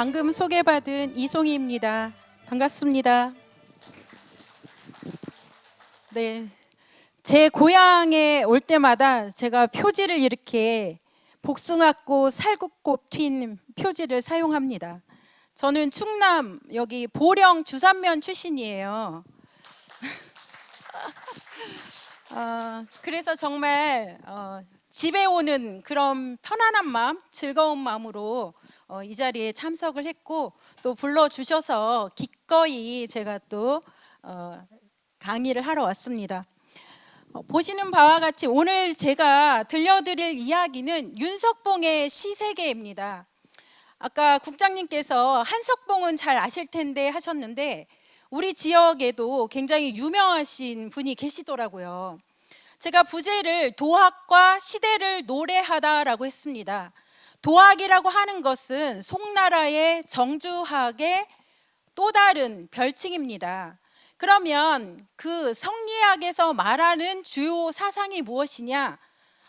방금 소개받은 이송희입니다. 반갑습니다. 네, 제 고향에 올 때마다 제가 표지를 이렇게 복숭아꽃, 살구꽃 핀 표지를 사용합니다. 저는 충남 여기 보령 주산면 출신이에요. 그래서 정말 집에 오는 그런 편안한 마음, 즐거운 마음으로 이 자리에 참석을 했고, 또 불러주셔서 기꺼이 제가 또 강의를 하러 왔습니다. 보시는 바와 같이 오늘 제가 들려드릴 이야기는 윤석봉의 시세계입니다. 아까 국장님께서 한석봉은 잘 아실 텐데 하셨는데, 우리 지역에도 굉장히 유명하신 분이 계시더라고요. 제가 부제를 도학과 시대를 노래하다라고 했습니다. 도학이라고 하는 것은 송나라의 정주학의 또 다른 별칭입니다. 그러면 그 성리학에서 말하는 주요 사상이 무엇이냐?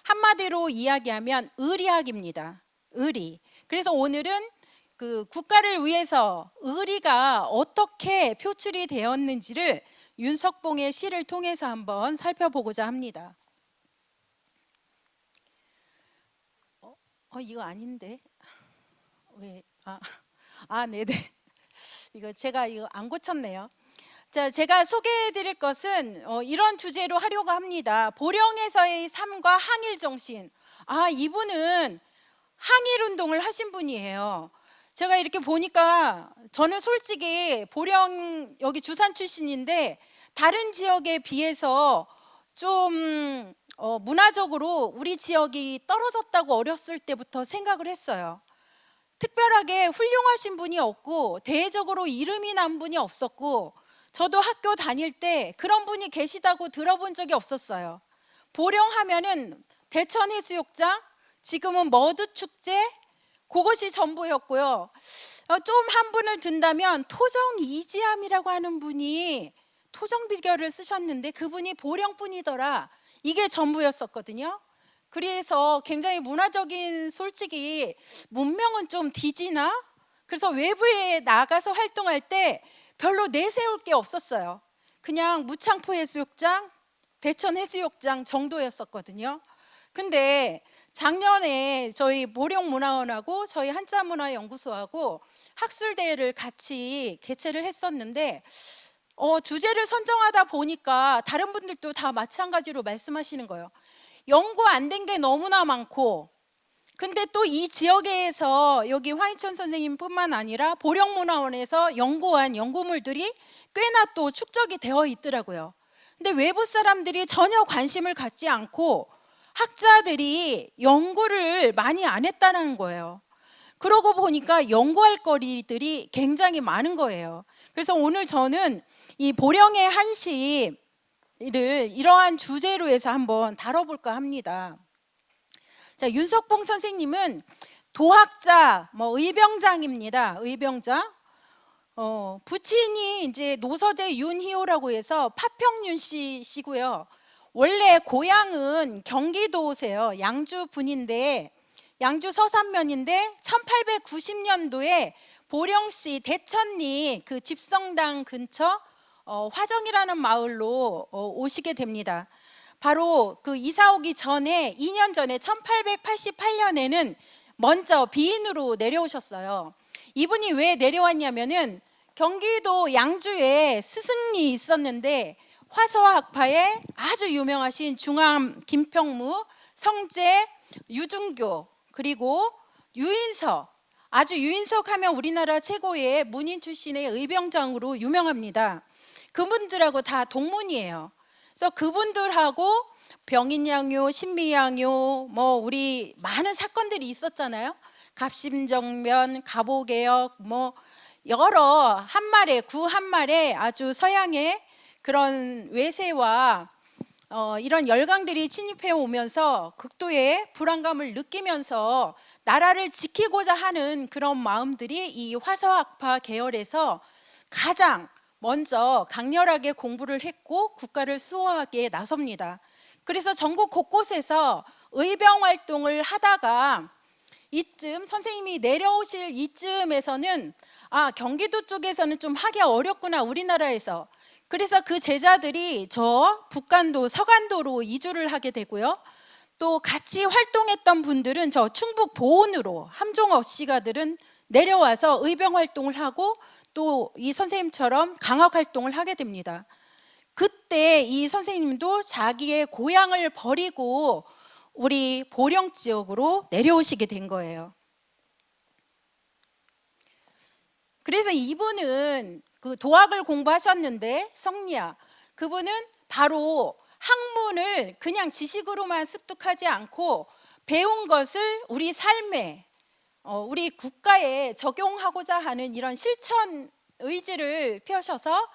한마디로 이야기하면 의리학입니다. 의리. 그래서 오늘은 그 국가를 위해서 의리가 어떻게 표출이 되었는지를 윤석봉의 시를 통해서 한번 살펴보고자 합니다. 이거 아닌데 왜? 네네. 이거 제가 안 고쳤네요. 자, 제가 소개해드릴 것은 이런 주제로 하려고 합니다. 보령에서의 삶과 항일 정신. 이분은 항일 운동을 하신 분이에요. 제가 이렇게 보니까 저는 솔직히 보령 여기 주산 출신인데 다른 지역에 비해서 좀 문화적으로 우리 지역이 떨어졌다고 어렸을 때부터 생각을 했어요. 특별하게 훌륭하신 분이 없고 대외적으로 이름이 난 분이 없었고, 저도 학교 다닐 때 그런 분이 계시다고 들어본 적이 없었어요. 보령 하면은 대천해수욕장, 지금은 머드축제, 그것이 전부였고요. 좀 한 분을 든다면 토정 이지암이라고 하는 분이 토정 비결을 쓰셨는데 그분이 보령 분이더라. 이게 전부였었거든요. 그래서 굉장히 문화적인 솔직히 문명은 좀 뒤지나? 그래서 외부에 나가서 활동할 때 별로 내세울 게 없었어요. 그냥 무창포 해수욕장, 대천 해수욕장 정도였었거든요. 근데 작년에 저희 보령문화원하고 저희 한자문화연구소하고 학술대회를 같이 개최를 했었는데 주제를 선정하다 보니까 다른 분들도 다 마찬가지로 말씀하시는 거예요. 연구 안 된 게 너무나 많고, 근데 또 이 지역에서 여기 화인천 선생님뿐만 아니라 보령문화원에서 연구한 연구물들이 꽤나 또 축적이 되어 있더라고요. 근데 외부 사람들이 전혀 관심을 갖지 않고 학자들이 연구를 많이 안 했다는 거예요. 그러고 보니까 연구할 거리들이 굉장히 많은 거예요. 그래서 오늘 저는 이 보령의 한시를 이러한 주제로 해서 한번 다뤄볼까 합니다. 자, 윤석봉 선생님은 도학자, 의병장입니다. 의병장. 부친이 이제 노서재 윤희호라고 해서 파평윤 씨시고요. 원래 고향은 경기도세요. 양주 분인데, 양주 서산면인데 1890년도에 보령시 대천리 그 집성당 근처 화정이라는 마을로 오시게 됩니다. 바로 그 이사 오기 전에 2년 전에 1888년에는 먼저 비인으로 내려오셨어요. 이분이 왜 내려왔냐면은 경기도 양주에 스승이 있었는데 화서학파에 아주 유명하신 중암 김평무, 성재, 유중교, 그리고 유인석, 아주 유인석 하면 우리나라 최고의 문인 출신의 의병장으로 유명합니다. 그분들하고 다 동문이에요. 그래서 그분들하고 병인양요, 신미양요, 우리 많은 사건들이 있었잖아요. 갑심정변, 갑오개혁, 여러 한말에 구 한말에 아주 서양의 그런 외세와 이런 열강들이 침입해 오면서 극도의 불안감을 느끼면서 나라를 지키고자 하는 그런 마음들이 이 화서학파 계열에서 가장 먼저 강렬하게 공부를 했고 국가를 수호하기에 나섭니다. 그래서 전국 곳곳에서 의병 활동을 하다가 이쯤 선생님이 내려오실 이쯤에서는 경기도 쪽에서는 좀 하기 어렵구나, 우리나라에서. 그래서 그 제자들이 저 북간도 서간도로 이주를 하게 되고요. 또 같이 활동했던 분들은 저 충북 보은으로, 함종업 씨가들은 내려와서 의병 활동을 하고 또 이 선생님처럼 강학 활동을 하게 됩니다. 그때 이 선생님도 자기의 고향을 버리고 우리 보령 지역으로 내려오시게 된 거예요. 그래서 이분은 그 도학을 공부하셨는데, 성리학, 그분은 바로 학문을 그냥 지식으로만 습득하지 않고 배운 것을 우리 삶에, 우리 국가에 적용하고자 하는 이런 실천 의지를 펴셔서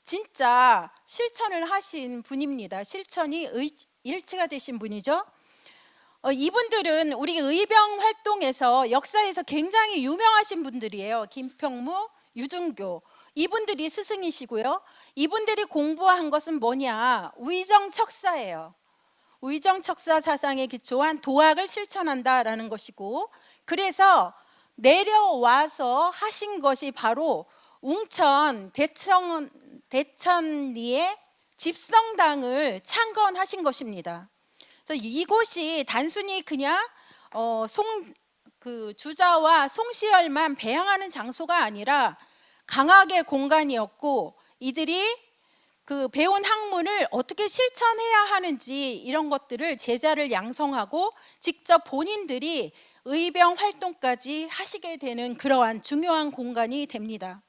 진짜 실천을 하신 분입니다. 실천이 일치가 되신 분이죠. 이분들은 우리 의병 활동에서 역사에서 굉장히 유명하신 분들이에요. 김평무, 유중교, 이분들이 스승이시고요. 이분들이 공부한 것은 뭐냐? 위정척사예요. 위정척사 사상에 기초한 도학을 실천한다라는 것이고, 그래서 내려와서 하신 것이 바로 웅천 대천리의 집성당을 창건하신 것입니다. 그래서 이곳이 단순히 그냥 주자와 송시열만 배양하는 장소가 아니라 강학의 공간이었고, 이들이 그 배운 학문을 어떻게 실천해야 하는지 이런 것들을 제자를 양성하고 직접 본인들이 의병 활동까지 하시게 되는 그러한 중요한 공간이 됩니다.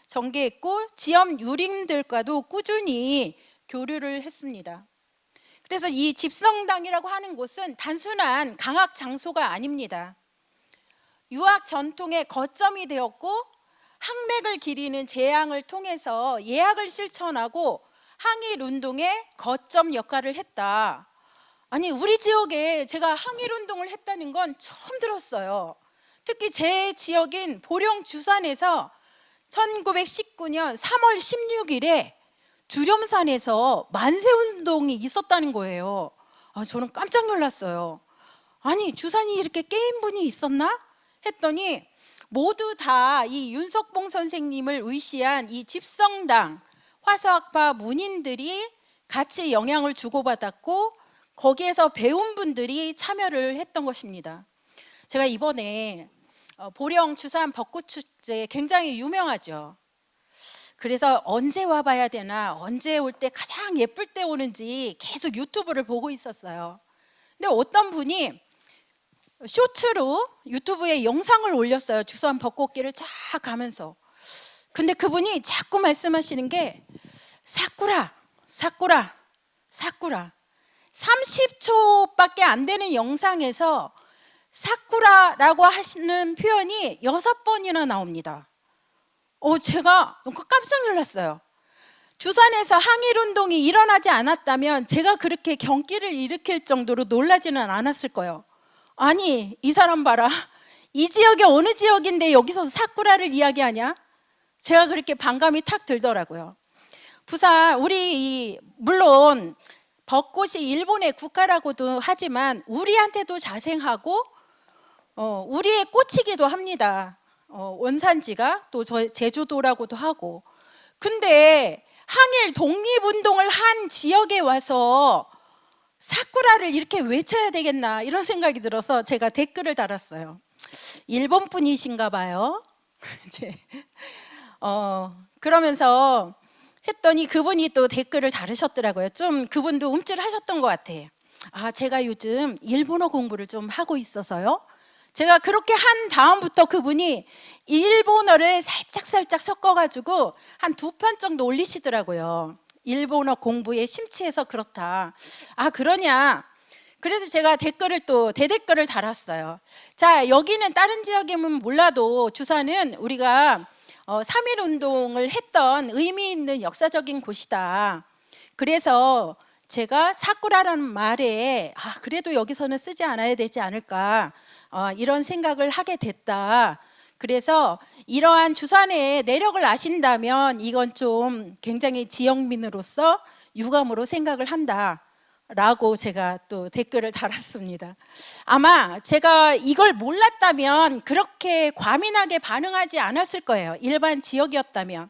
전개했고 지역 유림들과도 꾸준히 교류를 했습니다. 그래서 이 집성당이라고 하는 곳은 단순한 강학 장소가 아닙니다. 유학 전통의 거점이 되었고, 학맥을 기리는 재앙을 통해서 예학을 실천하고 항일 운동의 거점 역할을 했다. 아니, 우리 지역에 제가 항일 운동을 했다는 건 처음 들었어요. 특히 제 지역인 보령 주산에서 1919년 3월 16일에 두렴산에서 만세운동이 있었다는 거예요. 저는 깜짝 놀랐어요. 아니, 주산이 이렇게 게임분이 있었나? 했더니 모두 다 이 윤석봉 선생님을 의시한 이 집성당 화서학파 문인들이 같이 영향을 주고받았고, 거기에서 배운 분들이 참여를 했던 것입니다. 제가 이번에 보령 주산 벚꽃축제 굉장히 유명하죠. 그래서 언제 와봐야 되나, 언제 올 때 가장 예쁠 때 오는지 계속 유튜브를 보고 있었어요. 근데 어떤 분이 쇼트로 유튜브에 영상을 올렸어요. 주산 벚꽃길을 쫙 가면서. 근데 그분이 자꾸 말씀하시는 게 사쿠라, 사쿠라, 사쿠라. 30초밖에 안 되는 영상에서 사쿠라라고 하시는 표현이 6번이나 나옵니다. 제가 깜짝 놀랐어요. 주산에서 항일운동이 일어나지 않았다면 제가 그렇게 경기를 일으킬 정도로 놀라지는 않았을 거예요. 아니, 이 사람 봐라. 이 지역이 어느 지역인데 여기서 사쿠라를 이야기하냐? 제가 그렇게 반감이 탁 들더라고요. 부산, 물론 벚꽃이 일본의 국가라고도 하지만 우리한테도 자생하고 우리의 꽃이기도 합니다. 원산지가 또 제주도라고도 하고. 근데 항일 독립운동을 한 지역에 와서 사쿠라를 이렇게 외쳐야 되겠나, 이런 생각이 들어서 제가 댓글을 달았어요. 일본 분이신가 봐요. 그러면서 했더니 그분이 또 댓글을 달으셨더라고요. 좀 그분도 움찔하셨던 것 같아요. 제가 요즘 일본어 공부를 좀 하고 있어서요. 제가 그렇게 한 다음부터 그분이 일본어를 살짝 섞어가지고 한 2편 정도 올리시더라고요. 일본어 공부에 심취해서 그렇다. 그러냐? 그래서 제가 대댓글을 달았어요. 자, 여기는 다른 지역이면 몰라도 주산은 우리가 3.1 운동을 했던 의미 있는 역사적인 곳이다. 그래서 제가 사쿠라라는 말에 그래도 여기서는 쓰지 않아야 되지 않을까, 이런 생각을 하게 됐다. 그래서 이러한 주산의 내력을 아신다면 이건 좀 굉장히 지역민으로서 유감으로 생각을 한다. 라고 제가 또 댓글을 달았습니다. 아마 제가 이걸 몰랐다면 그렇게 과민하게 반응하지 않았을 거예요. 일반 지역이었다면.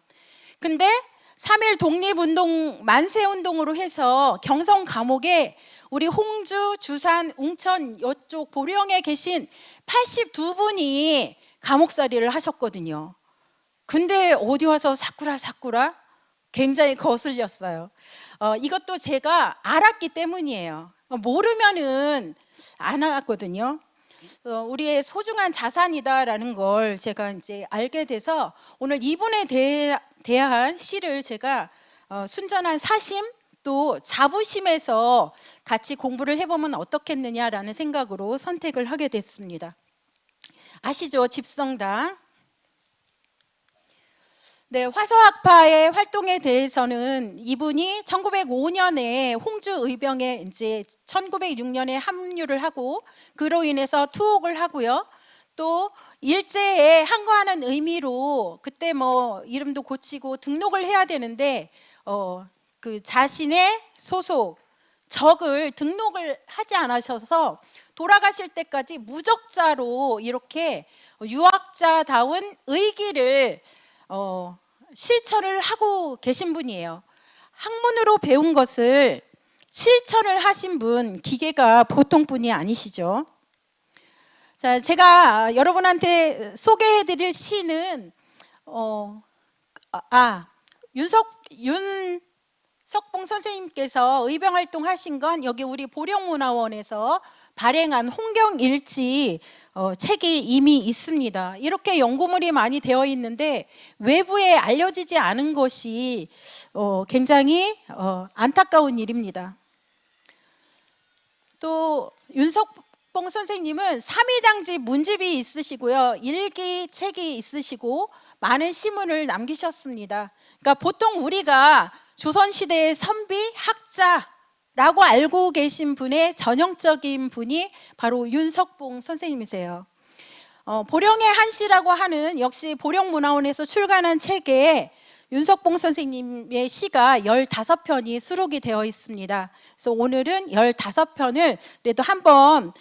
근데 3.1 독립운동 만세운동으로 해서 경성 감옥에 우리 홍주, 주산, 웅천 이쪽 보령에 계신 82분이 감옥살이를 하셨거든요. 근데 어디 와서 사쿠라 굉장히 거슬렸어요. 이것도 제가 알았기 때문이에요. 모르면은 안 하거든요. 우리의 소중한 자산이다라는 걸 제가 이제 알게 돼서 오늘 이분에 대한 시를 제가 순전한 사심 또 자부심에서 같이 공부를 해보면 어떻겠느냐라는 생각으로 선택을 하게 됐습니다. 아시죠? 집성당. 네, 화서학파의 활동에 대해서는 이분이 1905년에 홍주의병에 이제 1906년에 합류를 하고 그로 인해서 투옥을 하고요. 또 일제에 항거하는 의미로 그때 뭐 이름도 고치고 등록을 해야 되는데 그 자신의 소속 적을 등록을 하지 않으셔서 돌아가실 때까지 무적자로 이렇게 유학자다운 의기를 실천을 하고 계신 분이에요. 학문으로 배운 것을 실천을 하신 분, 기계가 보통 분이 아니시죠. 자, 제가 여러분한테 소개해드릴 시는 윤석봉 선생님께서 의병활동 하신 건 여기 우리 보령문화원에서 발행한 홍경일지 책이 이미 있습니다. 이렇게 연구물이 많이 되어 있는데 외부에 알려지지 않은 것이 굉장히 안타까운 일입니다. 또 윤석봉 선생님은 삼위당지 문집이 있으시고요. 일기 책이 있으시고 많은 시문을 남기셨습니다. 그러니까 보통 우리가 조선시대의 선비, 학자라고 알고 계신 분의 전형적인 분이 바로 윤석봉 선생님이세요. 보령의 한시라고 하는 역시 보령문화원에서 출간한 책에 윤석봉 선생님의 시가 15편이 수록이 되어 있습니다. 그래서 오늘은 15편을 그래도 한번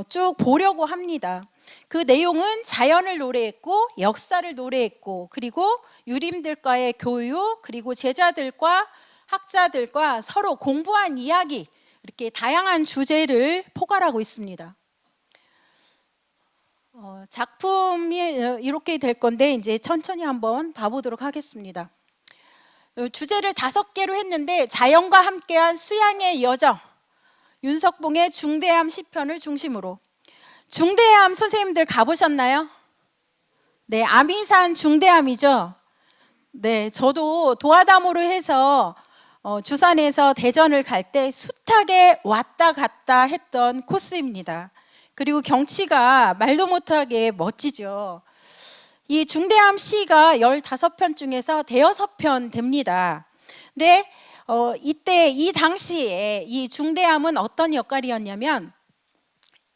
쭉 보려고 합니다. 그 내용은 자연을 노래했고 역사를 노래했고 그리고 유림들과의 교육 그리고 제자들과 학자들과 서로 공부한 이야기 이렇게 다양한 주제를 포괄하고 있습니다. 작품이 이렇게 될 건데 이제 천천히 한번 봐보도록 하겠습니다. 주제를 5개로 했는데 자연과 함께한 수양의 여정, 윤석봉의 중대암 시편을 중심으로. 중대암 선생님들 가보셨나요? 네, 아미산 중대암이죠. 네, 저도 도하담으로 해서 주산에서 대전을 갈 때 숱하게 왔다 갔다 했던 코스입니다. 그리고 경치가 말도 못하게 멋지죠. 이 중대암 시가 15편 중에서 5편 됩니다. 근데 이때 이 당시에 이 중대암은 어떤 역할이었냐면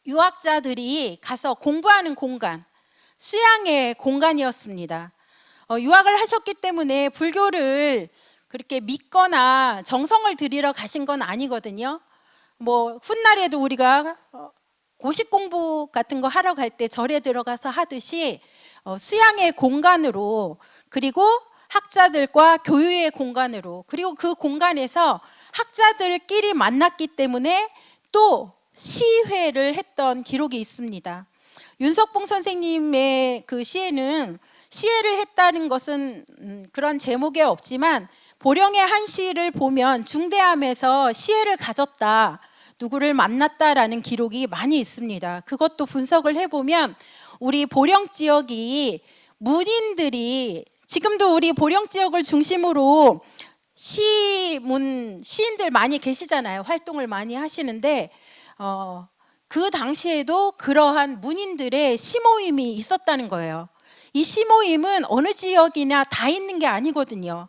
유학자들이 가서 공부하는 공간, 수양의 공간이었습니다. 유학을 하셨기 때문에 불교를 그렇게 믿거나 정성을 들이러 가신 건 아니거든요. 뭐 훗날에도 우리가 고식 공부 같은 거 하러 갈 때 절에 들어가서 하듯이 수양의 공간으로 그리고 학자들과 교유의 공간으로 그리고 그 공간에서 학자들끼리 만났기 때문에 또 시회를 했던 기록이 있습니다. 윤석봉 선생님의 그 시에는 시회를 했다는 것은 그런 제목에 없지만 보령의 한 시를 보면 중대암에서 시회를 가졌다, 누구를 만났다라는 기록이 많이 있습니다. 그것도 분석을 해보면 우리 보령 지역이 문인들이 지금도 우리 보령 지역을 중심으로 시인들 많이 계시잖아요. 활동을 많이 하시는데 그 당시에도 그러한 문인들의 시모임이 있었다는 거예요. 이 시모임은 어느 지역이나 다 있는 게 아니거든요.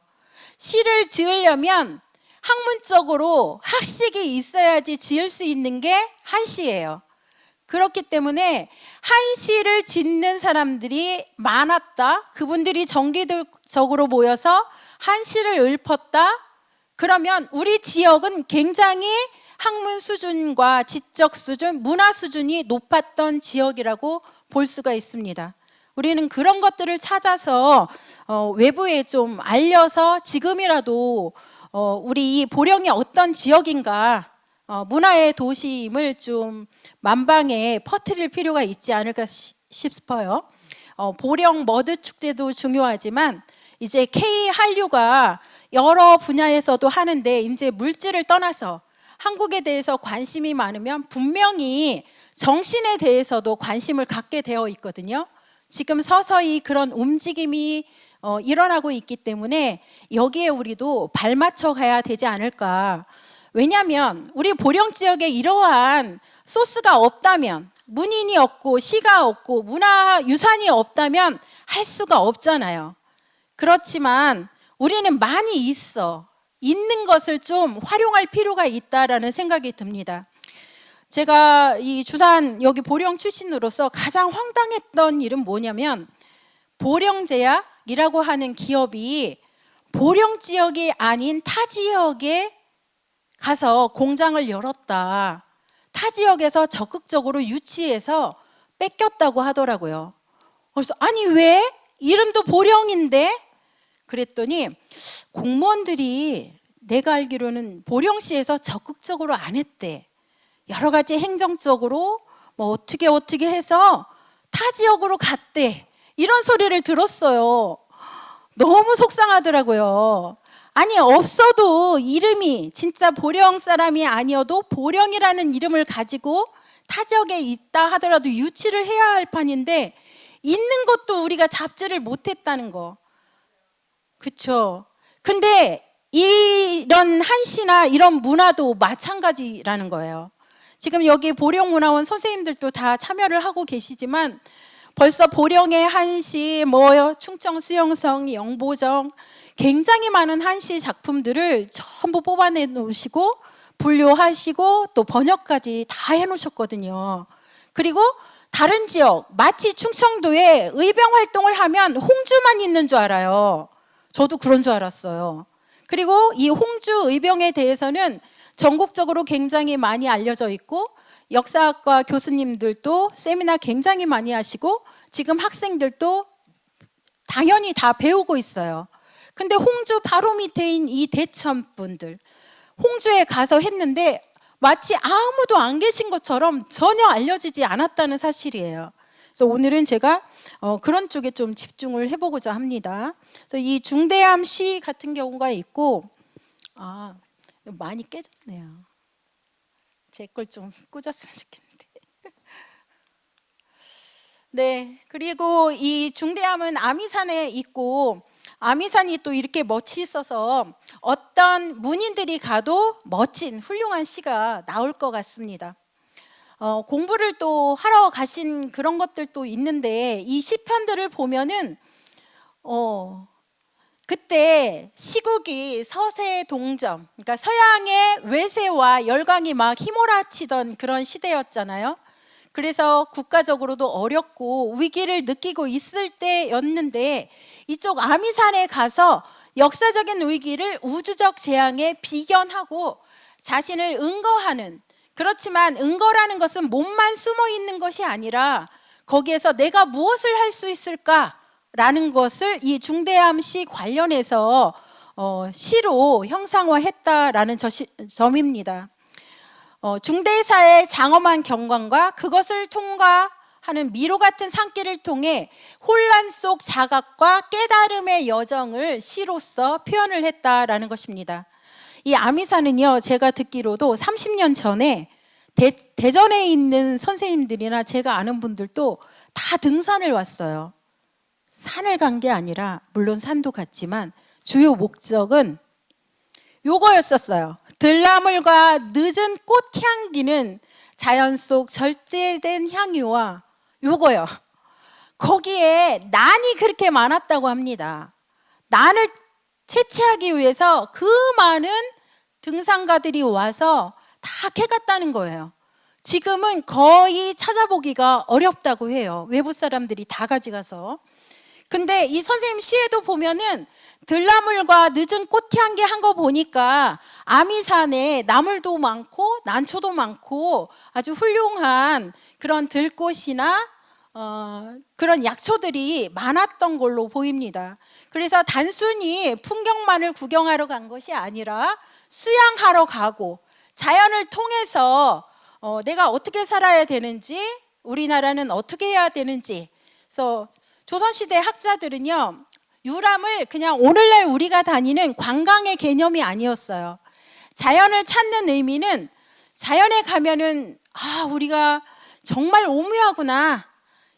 시를 지으려면 학문적으로 학식이 있어야지 지을 수 있는 게 한시예요. 그렇기 때문에 한시를 짓는 사람들이 많았다. 그분들이 정기적으로 모여서 한시를 읊었다. 그러면 우리 지역은 굉장히 학문 수준과 지적 수준, 문화 수준이 높았던 지역이라고 볼 수가 있습니다. 우리는 그런 것들을 찾아서 외부에 좀 알려서 지금이라도 우리 이 보령이 어떤 지역인가, 문화의 도시임을 좀 만방에 퍼뜨릴 필요가 있지 않을까 싶어요. 보령 머드 축제도 중요하지만 이제 K 한류가 여러 분야에서도 하는데 이제 물질을 떠나서 한국에 대해서 관심이 많으면 분명히 정신에 대해서도 관심을 갖게 되어 있거든요. 지금 서서히 그런 움직임이 일어나고 있기 때문에 여기에 우리도 발맞춰 가야 되지 않을까. 왜냐하면 우리 보령 지역에 이러한 소스가 없다면, 문인이 없고 시가 없고 문화유산이 없다면 할 수가 없잖아요. 그렇지만 우리는 많이 있는 것을 좀 활용할 필요가 있다라는 생각이 듭니다. 제가 이 주산 여기 보령 출신으로서 가장 황당했던 일은 뭐냐면, 보령제약이라고 하는 기업이 보령 지역이 아닌 타 지역에 가서 공장을 열었다. 타 지역에서 적극적으로 유치해서 뺏겼다고 하더라고요. 그래서 아니 왜? 이름도 보령인데? 그랬더니 공무원들이 내가 알기로는 보령시에서 적극적으로 안 했대. 여러 가지 행정적으로 뭐 어떻게 해서 타 지역으로 갔대. 이런 소리를 들었어요. 너무 속상하더라고요. 아니 없어도 이름이 진짜 보령 사람이 아니어도 보령이라는 이름을 가지고 타 지역에 있다 하더라도 유치를 해야 할 판인데 있는 것도 우리가 잡지를 못했다는 거. 그렇죠. 근데 이런 한시나 이런 문화도 마찬가지라는 거예요. 지금 여기 보령문화원 선생님들도 다 참여를 하고 계시지만 벌써 보령의 한시, 충청 수영성, 영보정 굉장히 많은 한시 작품들을 전부 뽑아내 놓으시고 분류하시고 또 번역까지 다 해놓으셨거든요. 그리고 다른 지역, 마치 충청도에 의병 활동을 하면 홍주만 있는 줄 알아요. 저도 그런 줄 알았어요. 그리고 이 홍주 의병에 대해서는 전국적으로 굉장히 많이 알려져 있고 역사학과 교수님들도 세미나 굉장히 많이 하시고 지금 학생들도 당연히 다 배우고 있어요. 근데 홍주 바로 밑에인 이 대천분들, 홍주에 가서 했는데 마치 아무도 안 계신 것처럼 전혀 알려지지 않았다는 사실이에요. 그래서 오늘은 제가 그런 쪽에 좀 집중을 해보고자 합니다. 그래서 이 중대암 시 같은 경우가 있고, 많이 깨졌네요. 제 걸 좀 꽂았으면 좋겠는데. 네, 그리고 이 중대암은 아미산에 있고, 아미산이 또 이렇게 멋있어서 어떤 문인들이 가도 멋진 훌륭한 시가 나올 것 같습니다. 공부를 또 하러 가신 그런 것들도 있는데 이 시편들을 보면은 그때 시국이 서세동점, 그러니까 서양의 외세와 열강이 막 휘몰아치던 그런 시대였잖아요. 그래서 국가적으로도 어렵고 위기를 느끼고 있을 때였는데 이쪽 아미산에 가서 역사적인 위기를 우주적 재앙에 비견하고 자신을 응거하는, 그렇지만 응거라는 것은 몸만 숨어 있는 것이 아니라 거기에서 내가 무엇을 할 수 있을까라는 것을 이 중대암 시 관련해서 시로 형상화했다라는 점입니다. 중대사의 장엄한 경관과 그것을 통과하는 미로 같은 산길을 통해 혼란 속 자각과 깨달음의 여정을 시로서 표현을 했다라는 것입니다. 이 아미산은요, 제가 듣기로도 30년 전에 대전에 있는 선생님들이나 제가 아는 분들도 다 등산을 왔어요. 산을 간 게 아니라, 물론 산도 갔지만 주요 목적은 요거였었어요. 들나물과 늦은 꽃향기는 자연 속 절제된 향유와 요거요. 거기에 난이 그렇게 많았다고 합니다. 난을 채취하기 위해서 그 많은 등산가들이 와서 다 캐갔다는 거예요. 지금은 거의 찾아보기가 어렵다고 해요. 외부 사람들이 다 가져가서. 근데 이 선생님 시에도 보면은 들나물과 늦은 꽃향기 한 거 보니까 아미산에 나물도 많고 난초도 많고 아주 훌륭한 그런 들꽃이나 그런 약초들이 많았던 걸로 보입니다. 그래서 단순히 풍경만을 구경하러 간 것이 아니라 수양하러 가고 자연을 통해서 내가 어떻게 살아야 되는지, 우리나라는 어떻게 해야 되는지. 그래서 조선시대 학자들은요, 유람을 그냥 오늘날 우리가 다니는 관광의 개념이 아니었어요. 자연을 찾는 의미는 자연에 가면은 우리가 정말 오묘하구나.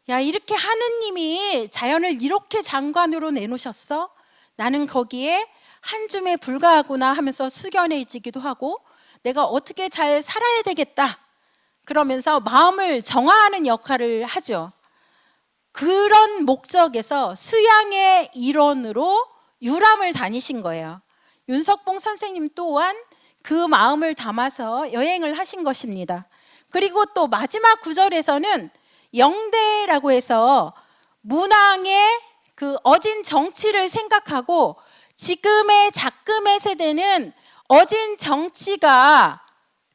야, 이렇게 하느님이 자연을 이렇게 장관으로 내놓으셨어? 나는 거기에 한 줌에 불과하구나 하면서 숙연해지기도 하고, 내가 어떻게 잘 살아야 되겠다 그러면서 마음을 정화하는 역할을 하죠. 그런 목적에서 수양의 일원으로 유람을 다니신 거예요. 윤석봉 선생님 또한 그 마음을 담아서 여행을 하신 것입니다. 그리고 또 마지막 구절에서는 영대라고 해서 문왕의 그 어진 정치를 생각하고 지금의 작금의 세대는 어진 정치가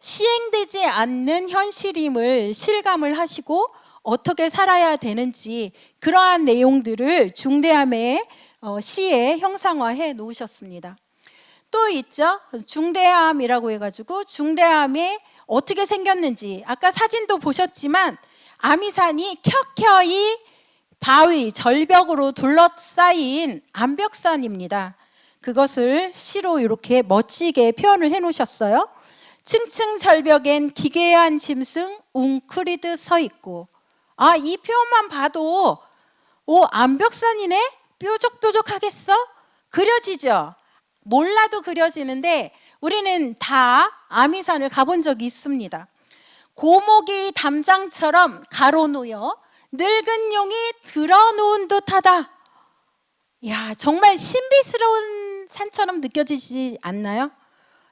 시행되지 않는 현실임을 실감을 하시고 어떻게 살아야 되는지 그러한 내용들을 중대함의 시에 형상화해 놓으셨습니다. 또 있죠. 중대함이라고 해가지고 중대함이 어떻게 생겼는지 아까 사진도 보셨지만 아미산이 켜켜이 바위, 절벽으로 둘러싸인 암벽산입니다. 그것을 시로 이렇게 멋지게 표현을 해 놓으셨어요. 층층 절벽엔 기괴한 짐승 웅크리듯 서 있고, 이 표현만 봐도 암벽산이네? 뾰족뾰족하겠어? 그려지죠? 몰라도 그려지는데 우리는 다 아미산을 가본 적이 있습니다. 고목이 담장처럼 가로놓여 늙은 용이 들어놓은 듯하다. 야, 정말 신비스러운 산처럼 느껴지지 않나요?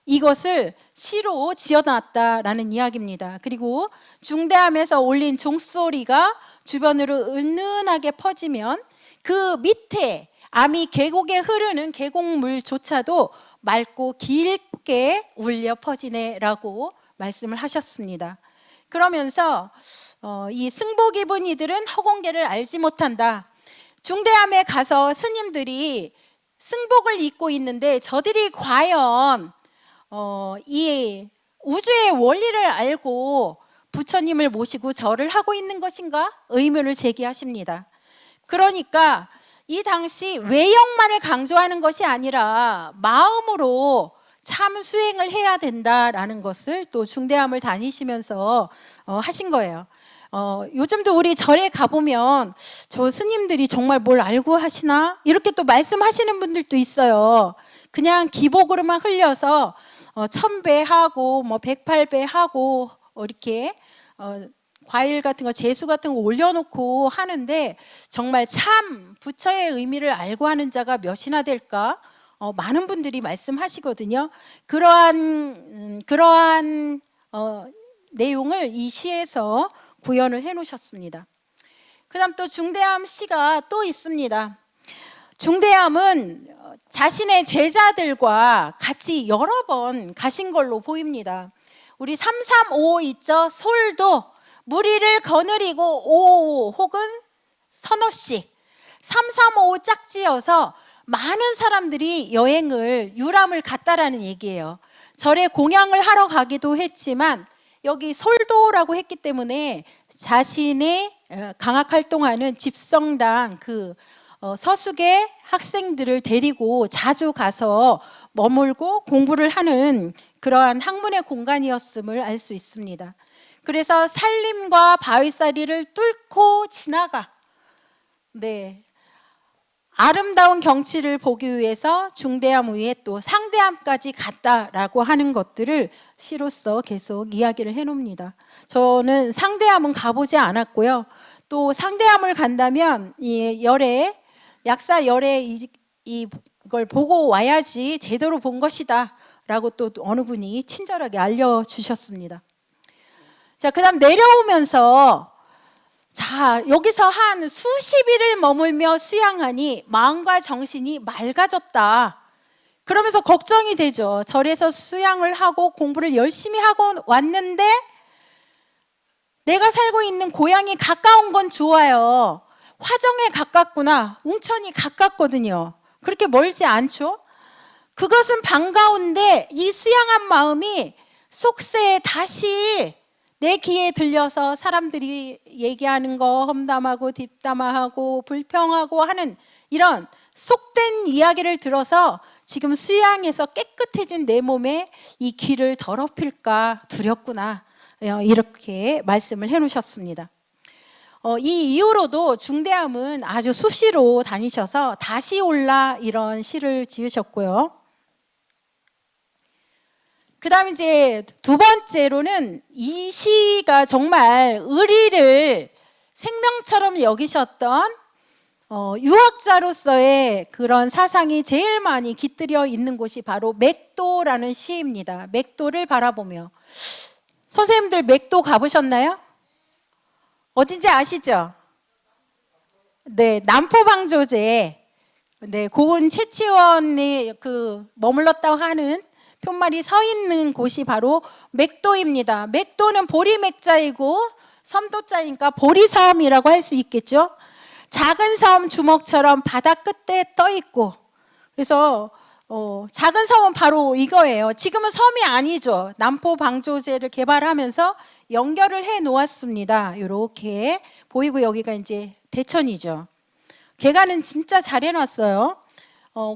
이것을 시로 지어놨다라는 이야기입니다. 그리고 중대함에서 올린 종소리가 주변으로 은은하게 퍼지면 그 밑에 아미 계곡에 흐르는 계곡물조차도 맑고 길게 울려 퍼지네라고 말씀을 하셨습니다. 그러면서 이 승복 입은 이들은 허공계를 알지 못한다. 중대함에 가서 스님들이 승복을 입고 있는데 저들이 과연 이 우주의 원리를 알고 부처님을 모시고 절을 하고 있는 것인가? 의문을 제기하십니다. 그러니까 이 당시 외형만을 강조하는 것이 아니라 마음으로 참 수행을 해야 된다라는 것을 또 중대함을 다니시면서 하신 거예요. 요즘도 우리 절에 가보면 저 스님들이 정말 뭘 알고 하시나? 이렇게 또 말씀하시는 분들도 있어요. 그냥 기복으로만 흘려서 1000배 하고 108배 하고 이렇게 과일 같은 거, 제수 같은 거 올려놓고 하는데 정말 참 부처의 의미를 알고 하는 자가 몇이나 될까? 많은 분들이 말씀하시거든요. 그러한 내용을 이 시에서 구현을 해 놓으셨습니다. 그 다음 또 중대함 시가 또 있습니다. 중대함은 자신의 제자들과 같이 여러 번 가신 걸로 보입니다. 우리 335 있죠? 솔도 무리를 거느리고 5 혹은 서너 씩 335 짝지어서 많은 사람들이 여행을 유람을 갔다라는 얘기예요. 절에 공양을 하러 가기도 했지만 여기 솔도라고 했기 때문에 자신의 강학 활동하는 집성당 그 서숙의 학생들을 데리고 자주 가서 머물고 공부를 하는 그러한 학문의 공간이었음을 알 수 있습니다. 그래서 산림과 바위사리를 뚫고 지나가 아름다운 경치를 보기 위해서 중대함 위에 또 상대함까지 갔다라고 하는 것들을 시로서 계속 이야기를 해놓습니다. 저는 상대함은 가보지 않았고요. 또 상대함을 간다면 이 열애, 약사 열애 이걸 보고 와야지 제대로 본 것이다 라고 또 어느 분이 친절하게 알려주셨습니다. 자, 그 다음 내려오면서 자, 여기서 한 수십 일을 머물며 수양하니 마음과 정신이 맑아졌다. 그러면서 걱정이 되죠. 절에서 수양을 하고 공부를 열심히 하고 왔는데 내가 살고 있는 고향이 가까운 건 좋아요. 화정에 가깝구나. 웅천이 가깝거든요. 그렇게 멀지 않죠? 그것은 반가운데 이 수양한 마음이 속세에 다시 내 귀에 들려서 사람들이 얘기하는 거 험담하고 뒷담화하고 불평하고 하는 이런 속된 이야기를 들어서 지금 수양해서 깨끗해진 내 몸에 이 귀를 더럽힐까 두렵구나. 이렇게 말씀을 해놓으셨습니다. 이 이후로도 중대함은 아주 수시로 다니셔서 다시 올라 이런 시를 지으셨고요. 그 다음에 이제 두 번째로는 이 시가 정말 의리를 생명처럼 여기셨던 유학자로서의 그런 사상이 제일 많이 깃들여 있는 곳이 바로 맥도라는 시입니다. 맥도를 바라보며. 선생님들 맥도 가보셨나요? 어딘지 아시죠? 네, 남포방조제. 네, 고은 채치원이 머물렀다고 하는 편말이 서 있는 곳이 바로 맥도입니다. 맥도는 보리맥자이고 섬도자니까 보리섬이라고 할 수 있겠죠. 작은 섬 주먹처럼 바다 끝에 떠 있고, 그래서 작은 섬은 바로 이거예요. 지금은 섬이 아니죠. 남포 방조제를 개발하면서 연결을 해 놓았습니다. 이렇게 보이고 여기가 이제 대천이죠. 개관은 진짜 잘 해놨어요.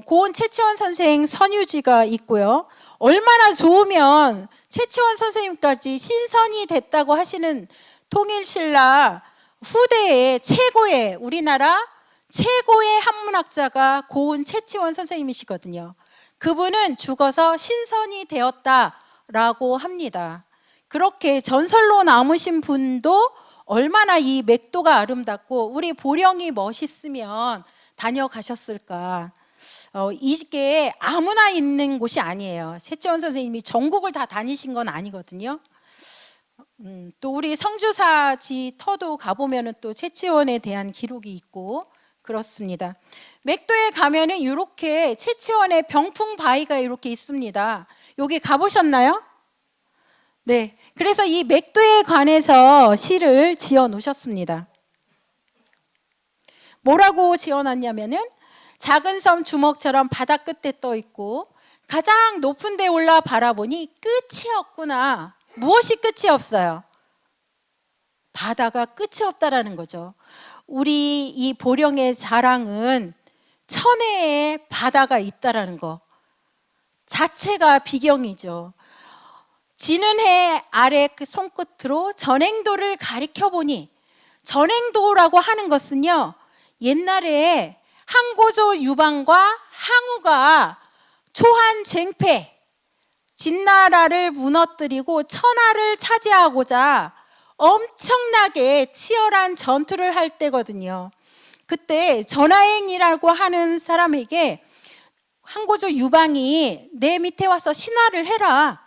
고은 채치원 선생 선유지가 있고요. 얼마나 좋으면 채치원 선생님까지 신선이 됐다고 하시는 통일신라 후대의 최고의, 우리나라 최고의 한문학자가 고은 채치원 선생님이시거든요. 그분은 죽어서 신선이 되었다라고 합니다. 그렇게 전설로 남으신 분도 얼마나 이 맥도가 아름답고 우리 보령이 멋있으면 다녀가셨을까. 이게 아무나 있는 곳이 아니에요. 채치원 선생님이 전국을 다 다니신 건 아니거든요. 또 우리 성주사지 터도 가보면 또 채치원에 대한 기록이 있고 그렇습니다. 맥도에 가면은 이렇게 채치원의 병풍 바위가 이렇게 있습니다. 여기 가보셨나요? 네. 그래서 이 맥도에 관해서 시를 지어 놓으셨습니다. 뭐라고 지어 놨냐면은 작은 섬 주먹처럼 바다 끝에 떠 있고 가장 높은 데 올라 바라보니 끝이 없구나. 무엇이 끝이 없어요? 바다가 끝이 없다라는 거죠. 우리 이 보령의 자랑은 천혜의 바다가 있다라는 거 자체가 비경이죠. 지는 해 아래 그 손끝으로 전행도를 가리켜 보니, 전행도라고 하는 것은요, 옛날에 항고조 유방과 항우가 초한 쟁패, 진나라를 무너뜨리고 천하를 차지하고자 엄청나게 치열한 전투를 할 때거든요. 그때 전하행이라고 하는 사람에게 항고조 유방이 내 밑에 와서 신하를 해라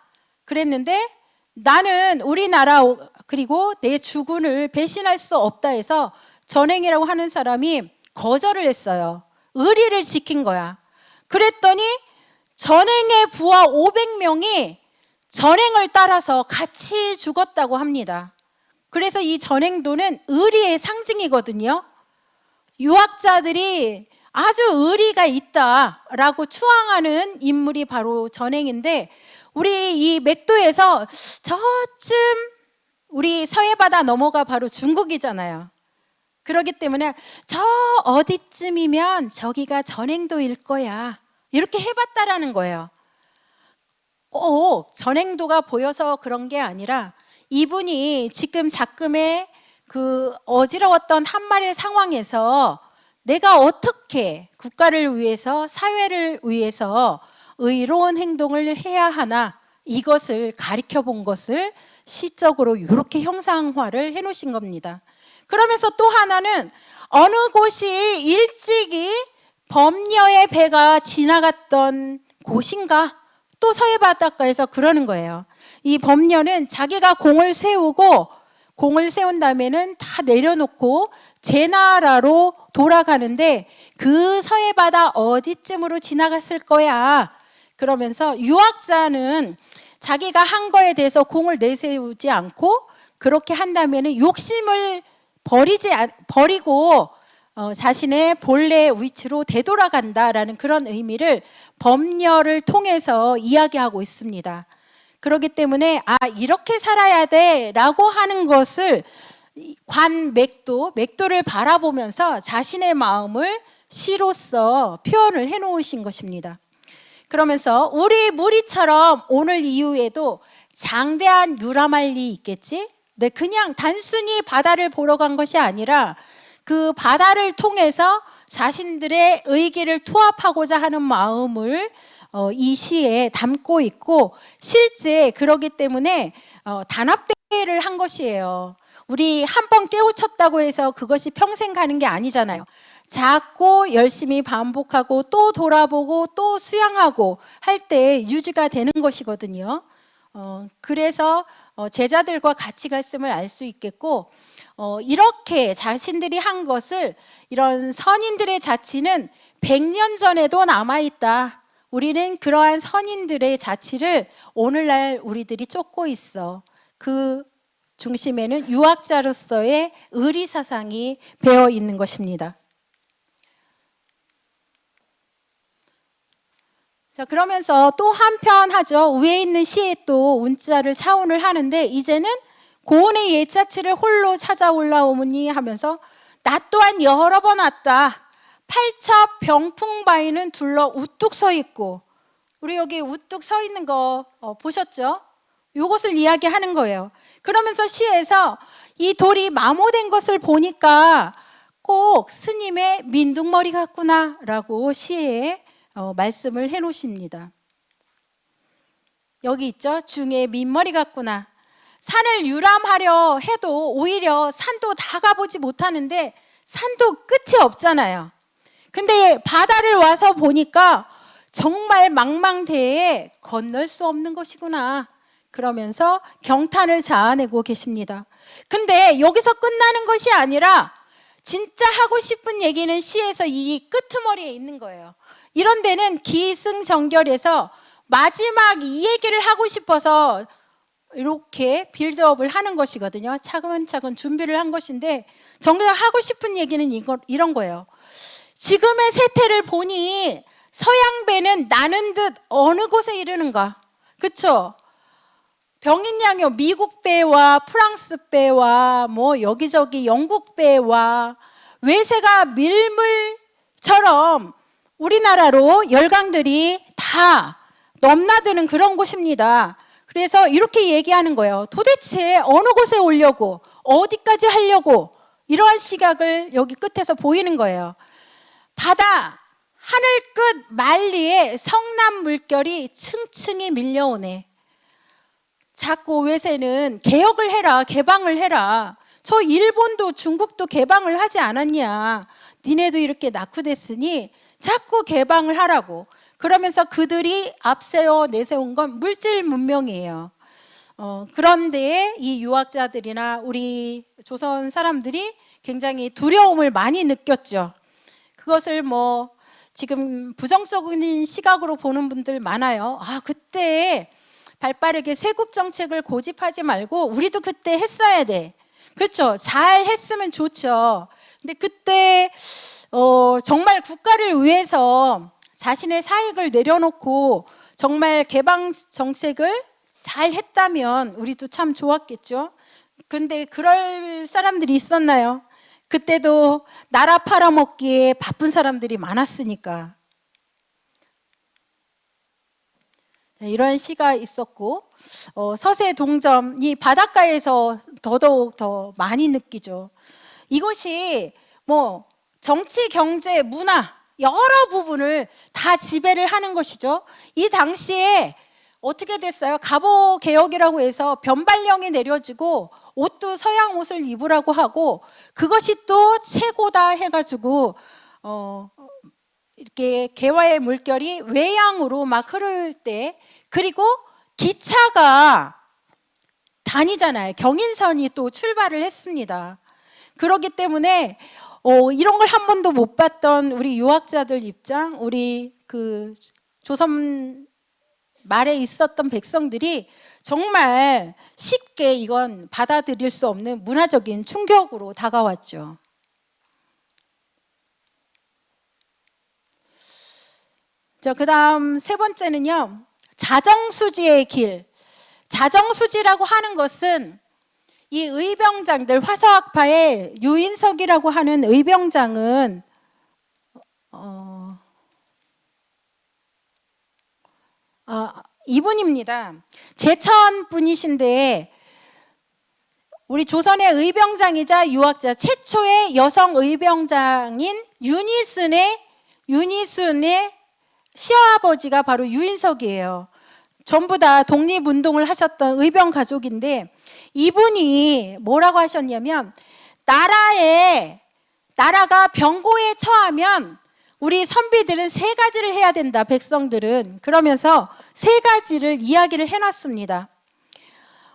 그랬는데, 나는 우리나라 그리고 내 주군을 배신할 수 없다 해서 전행이라고 하는 사람이 거절을 했어요. 의리를 지킨 거야. 그랬더니 전행의 부하 500명이 전행을 따라서 같이 죽었다고 합니다. 그래서 이 전행도는 의리의 상징이거든요. 유학자들이 아주 의리가 있다라고 추앙하는 인물이 바로 전행인데, 우리 이 맥도에서 저쯤 우리 서해바다 넘어가 바로 중국이잖아요. 그렇기 때문에 저 어디쯤이면 저기가 전행도일 거야 이렇게 해봤다라는 거예요. 꼭 전행도가 보여서 그런 게 아니라 이분이 지금 작금의 그 어지러웠던 한말의 상황에서 내가 어떻게 국가를 위해서 사회를 위해서 의로운 행동을 해야 하나, 이것을 가리켜 본 것을 시적으로 이렇게 형상화를 해 놓으신 겁니다. 그러면서 또 하나는 어느 곳이 일찍이 범녀의 배가 지나갔던 곳인가, 또 서해 바닷가에서 그러는 거예요. 이 범녀는 자기가 공을 세우고 공을 세운 다음에는 다 내려놓고 제나라로 돌아가는데 그 서해 바다 어디쯤으로 지나갔을 거야. 그러면서 유학자는 자기가 한 거에 대해서 공을 내세우지 않고 그렇게 한다면은 욕심을 버리고 자신의 본래 위치로 되돌아간다라는 그런 의미를 법렬을 통해서 이야기하고 있습니다. 그렇기 때문에 이렇게 살아야 돼라고 하는 것을 맥도를 바라보면서 자신의 마음을 시로써 표현을 해놓으신 것입니다. 그러면서 우리 무리처럼 오늘 이후에도 장대한 유람할 리 있겠지? 네, 그냥 단순히 바다를 보러 간 것이 아니라 그 바다를 통해서 자신들의 의기를 투합하고자 하는 마음을 이 시에 담고 있고, 실제 그러기 때문에 단합대회를 한 것이에요. 우리 한 번 깨우쳤다고 해서 그것이 평생 가는 게 아니잖아요. 자꾸 열심히 반복하고 또 돌아보고 또 수양하고 할 때 유지가 되는 것이거든요. 그래서 제자들과 같이 갔음을 알 수 있겠고, 이렇게 자신들이 한 것을, 이런 선인들의 자치는 100년 전에도 남아있다. 우리는 그러한 선인들의 자치를 오늘날 우리들이 쫓고 있어. 그 중심에는 유학자로서의 의리사상이 배어 있는 것입니다. 자, 그러면서 또 한편 하죠. 위에 있는 시에 또 운자를 차원을 하는데, 이제는 고운의 옛자치를 홀로 찾아 올라오니 하면서 나 또한 여러 번 왔다. 팔차 병풍바위는 둘러 우뚝 서 있고, 우리 여기 우뚝 서 있는 거 보셨죠? 이것을 이야기하는 거예요. 그러면서 시에서 이 돌이 마모된 것을 보니까 꼭 스님의 민둥머리 같구나 라고 시에 말씀을 해 놓으십니다. 여기 있죠? 중에 민머리 같구나. 산을 유람하려 해도 오히려 산도 다 가보지 못하는데 산도 끝이 없잖아요. 근데 바다를 와서 보니까 정말 망망대해에 건널 수 없는 것이구나. 그러면서 경탄을 자아내고 계십니다. 근데 여기서 끝나는 것이 아니라 진짜 하고 싶은 얘기는 시에서 이 끄트머리에 있는 거예요. 이런 데는 기승전결해서 마지막 이 얘기를 하고 싶어서 이렇게 빌드업을 하는 것이거든요. 차근차근 준비를 한 것인데, 정작 하고 싶은 얘기는 이런 거예요. 지금의 세태를 보니 서양배는 나는 듯 어느 곳에 이르는가. 그렇죠? 병인양요, 미국 배와 프랑스 배와 뭐 여기저기 영국 배와 외세가 밀물처럼 우리나라로 열강들이 다 넘나드는 그런 곳입니다. 그래서 이렇게 얘기하는 거예요. 도대체 어느 곳에 오려고, 어디까지 하려고, 이러한 시각을 여기 끝에서 보이는 거예요. 바다 하늘 끝 만리에 성남 물결이 층층이 밀려오네. 자꾸 외세는 개혁을 해라, 개방을 해라. 저 일본도 중국도 개방을 하지 않았냐. 니네도 이렇게 낙후됐으니 자꾸 개방을 하라고. 그러면서 그들이 앞세워 내세운 건 물질 문명이에요. 그런데 이 유학자들이나 우리 조선 사람들이 굉장히 두려움을 많이 느꼈죠. 그것을 뭐 지금 부정적인 시각으로 보는 분들 많아요. 그때 발빠르게 세국 정책을 고집하지 말고 우리도 그때 했어야 돼. 그렇죠. 잘 했으면 좋죠. 근데 그때 정말 국가를 위해서 자신의 사익을 내려놓고 정말 개방 정책을 잘 했다면 우리도 참 좋았겠죠. 근데 그럴 사람들이 있었나요? 그때도 나라 팔아먹기에 바쁜 사람들이 많았으니까. 이런 시가 있었고, 서세 동점, 이 바닷가에서 더더욱 더 많이 느끼죠. 이것이 뭐 정치, 경제, 문화 여러 부분을 다 지배를 하는 것이죠. 이 당시에 어떻게 됐어요? 갑오 개혁이라고 해서 변발령이 내려지고 옷도 서양 옷을 입으라고 하고, 그것이 또 최고다 해가지고 이렇게 개화의 물결이 외양으로 막 흐를 때, 그리고 기차가 다니잖아요. 경인선이 또 출발을 했습니다. 그렇기 때문에 이런 걸 한 번도 못 봤던 우리 유학자들 입장, 우리 그 조선 말에 있었던 백성들이 정말 쉽게 이건 받아들일 수 없는 문화적인 충격으로 다가왔죠. 자, 그다음 세 번째는요, 자정수지의 길. 자정수지라고 하는 것은 이 의병장들, 화서학파의 유인석이라고 하는 의병장은 이분입니다. 제천 분이신데 우리 조선의 의병장이자 유학자 최초의 여성 의병장인 윤희순의 시아버지가 바로 유인석이에요. 전부 다 독립운동을 하셨던 의병 가족인데 이분이 뭐라고 하셨냐면, 나라가 병고에 처하면 우리 선비들은 세 가지를 해야 된다, 백성들은. 그러면서 세 가지를 이야기를 해놨습니다.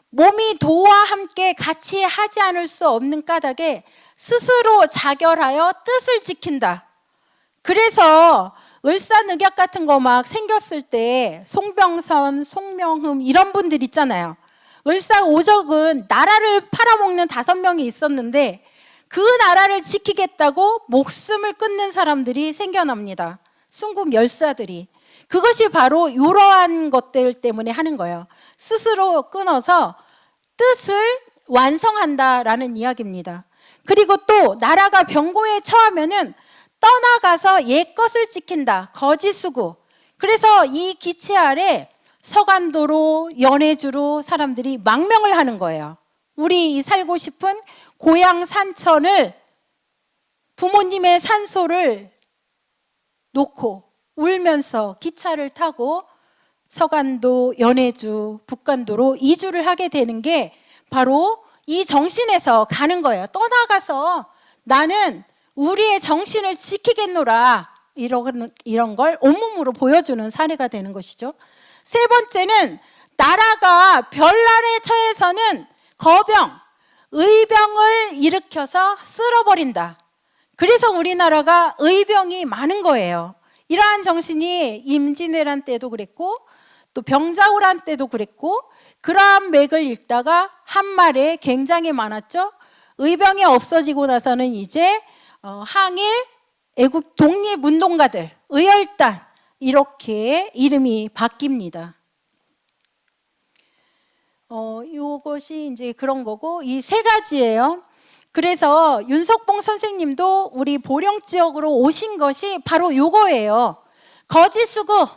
몸이 도와 함께 같이 하지 않을 수 없는 까닭에 스스로 자결하여 뜻을 지킨다. 그래서 을사늑약 같은 거 막 생겼을 때 송병선, 송명흠 이런 분들 있잖아요. 을사오적은 나라를 팔아먹는 5명이 있었는데 그 나라를 지키겠다고 목숨을 끊는 사람들이 생겨납니다. 순국 열사들이. 그것이 바로 이러한 것들 때문에 하는 거예요. 스스로 끊어서 뜻을 완성한다라는 이야기입니다. 그리고 또 나라가 병고에 처하면은 떠나가서 옛것을 지킨다. 거지수구. 그래서 이 기치 아래 서간도로, 연해주로 사람들이 망명을 하는 거예요. 우리 살고 싶은 고향 산천을, 부모님의 산소를 놓고 울면서 기차를 타고 서간도, 연해주, 북간도로 이주를 하게 되는 게 바로 이 정신에서 가는 거예요. 떠나가서 나는 우리의 정신을 지키겠노라, 이런 걸 온몸으로 보여주는 사례가 되는 것이죠. 세 번째는 나라가 별난에 처해서는 거병, 의병을 일으켜서 쓸어버린다. 그래서 우리나라가 의병이 많은 거예요. 이러한 정신이 임진왜란 때도 그랬고 또 병자호란 때도 그랬고, 그러한 맥을 읽다가 한말에 굉장히 많았죠. 의병이 없어지고 나서는 이제 항일, 애국 독립운동가들, 의열단, 이렇게 이름이 바뀝니다. 이것이 이제 그런 거고, 이 세 가지예요. 그래서 윤석봉 선생님도 우리 보령 지역으로 오신 것이 바로 요거예요. 거지수구,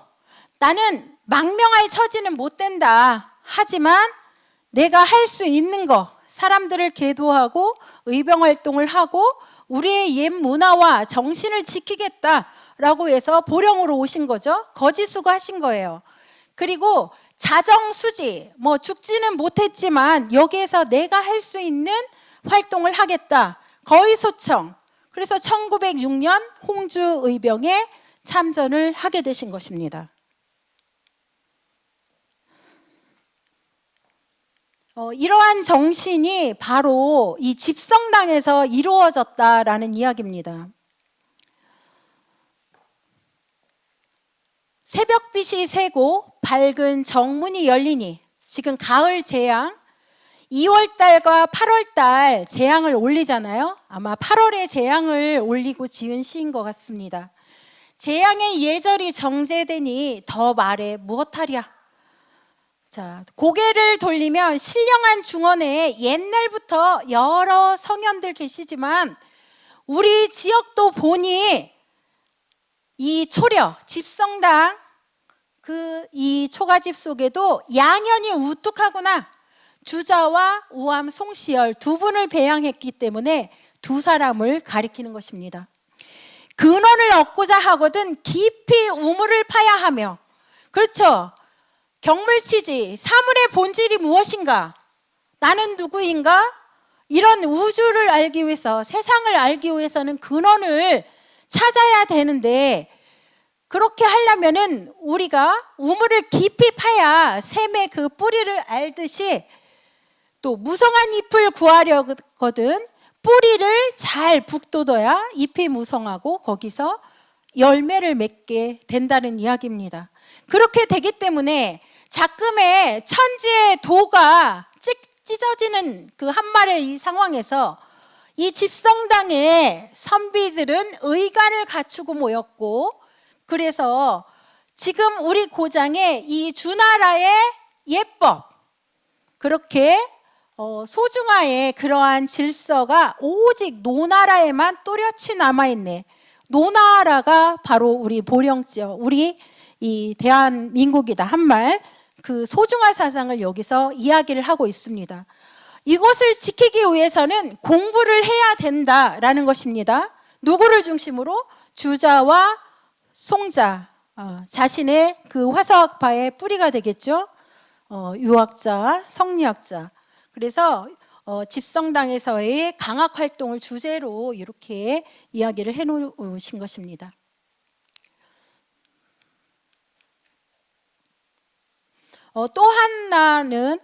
나는 망명할 처지는 못 된다. 하지만 내가 할 수 있는 거, 사람들을 계도하고 의병 활동을 하고 우리의 옛 문화와 정신을 지키겠다라고 해서 보령으로 오신 거죠. 거지수구 하신 거예요. 그리고 자정수지, 뭐 죽지는 못했지만 여기에서 내가 할 수 있는 활동을 하겠다. 거의소청. 그래서 1906년 홍주 의병에 참전을 하게 되신 것입니다. 이러한 정신이 바로 이 집성당에서 이루어졌다라는 이야기입니다. 새벽빛이 새고 밝은 정문이 열리니, 지금 가을 재앙, 2월달과 8월달 재앙을 올리잖아요. 아마 8월에 재앙을 올리고 지은 시인 것 같습니다. 재앙의 예절이 정제되니 더 말해 무엇하랴. 자, 고개를 돌리면 신령한 중원에 옛날부터 여러 성현들 계시지만 우리 지역도 보니 이 초려, 집성당 이 초가집 속에도 양현이 우뚝하구나. 주자와 우암 송시열 두 분을 배양했기 때문에 두 사람을 가리키는 것입니다. 근원을 얻고자 하거든 깊이 우물을 파야 하며, 그렇죠. 경물치지, 사물의 본질이 무엇인가? 나는 누구인가? 이런 우주를 알기 위해서, 세상을 알기 위해서는 근원을 찾아야 되는데, 그렇게 하려면은 우리가 우물을 깊이 파야 샘의 그 뿌리를 알듯이 또 무성한 잎을 구하려거든 뿌리를 잘 북돋아야 잎이 무성하고 거기서 열매를 맺게 된다는 이야기입니다. 그렇게 되기 때문에 작금의 천지의 도가 찢어지는 그 한말의 이 상황에서 이 집성당의 선비들은 의관을 갖추고 모였고, 그래서 지금 우리 고장의 이 주나라의 예법, 그렇게 소중하의 그러한 질서가 오직 노나라에만 또렷이 남아있네. 노나라가 바로 우리 보령지역, 우리 이 대한민국이다 한말, 그 소중한 사상을 여기서 이야기를 하고 있습니다. 이것을 지키기 위해서는 공부를 해야 된다라는 것입니다. 누구를 중심으로? 주자와 송자, 자신의 그 화석파의 뿌리가 되겠죠. 유학자, 성리학자. 그래서 집성당에서의 강학 활동을 주제로 이렇게 이야기를 해놓으신 것입니다. 또 하나는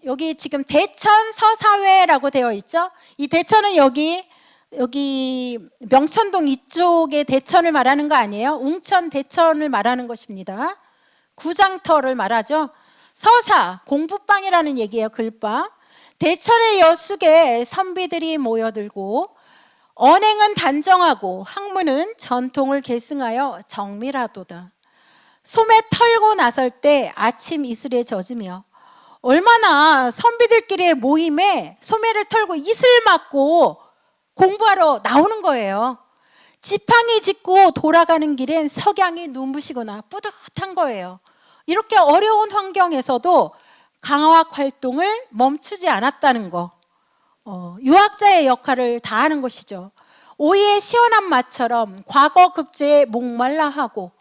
여기 지금 대천 서사회라고 되어 있죠. 이 대천은 여기 명천동 이쪽의 대천을 말하는 거 아니에요. 웅천 대천을 말하는 것입니다. 구장터를 말하죠. 서사, 공부방이라는 얘기예요. 글방. 대천의 여숙에 선비들이 모여들고 언행은 단정하고 학문은 전통을 계승하여 정밀하도다. 소매 털고 나설 때 아침 이슬에 젖으며, 얼마나 선비들끼리의 모임에 소매를 털고 이슬 맞고 공부하러 나오는 거예요. 지팡이 짚고 돌아가는 길엔 석양이 눈부시거나 뿌듯한 거예요. 이렇게 어려운 환경에서도 강학 활동을 멈추지 않았다는 거, 유학자의 역할을 다하는 것이죠. 오이의 시원한 맛처럼 과거 급제에 목말라 하고,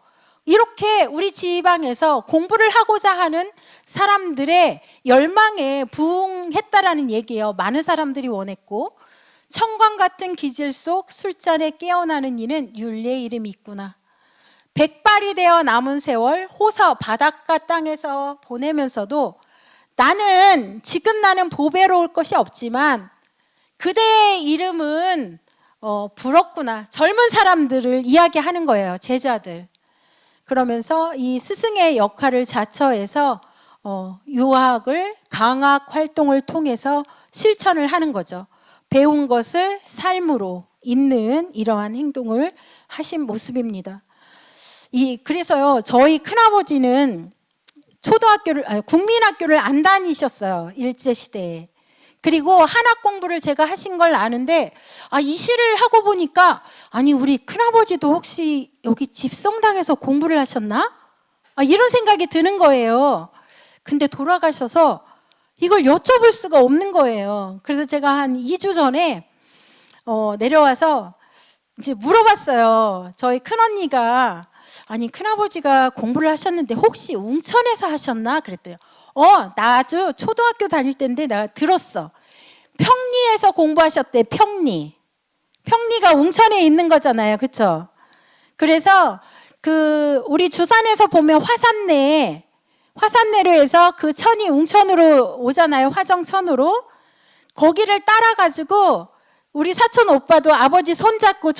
이렇게 우리 지방에서 공부를 하고자 하는 사람들의 열망에 부응했다라는 얘기예요. 많은 사람들이 원했고, 청광 같은 기질 속 술잔에 깨어나는 이는 윤리의 이름이 있구나. 백발이 되어 남은 세월 호서 바닷가 땅에서 보내면서도 지금 나는 보배로울 것이 없지만 그대의 이름은 부럽구나. 젊은 사람들을 이야기하는 거예요. 제자들. 그러면서 이 스승의 역할을 자처해서 유학을 강학 활동을 통해서 실천을 하는 거죠. 배운 것을 삶으로 잇는 이러한 행동을 하신 모습입니다. 그래서요, 저희 큰아버지는 국민학교를 안 다니셨어요. 일제시대에. 그리고 한학 공부를 제가 하신 걸 아는데, 이 시를 하고 보니까, 우리 큰아버지도 혹시 여기 집성당에서 공부를 하셨나? 이런 생각이 드는 거예요. 근데 돌아가셔서 이걸 여쭤볼 수가 없는 거예요. 그래서 제가 한 2주 전에 내려와서 이제 물어봤어요. 저희 큰언니가, 큰아버지가 공부를 하셨는데 혹시 웅천에서 하셨나? 그랬더니 나 아주 초등학교 다닐 때인데 내가 들었어. 평리에서 공부하셨대. 평리가 웅천에 있는 거잖아요. 그렇죠? 그래서 우리 주산에서 보면 화산내로 해서 그 천이 웅천으로 오잖아요. 화정천으로. 거기를 따라가지고 우리 사촌 오빠도 아버지 손잡고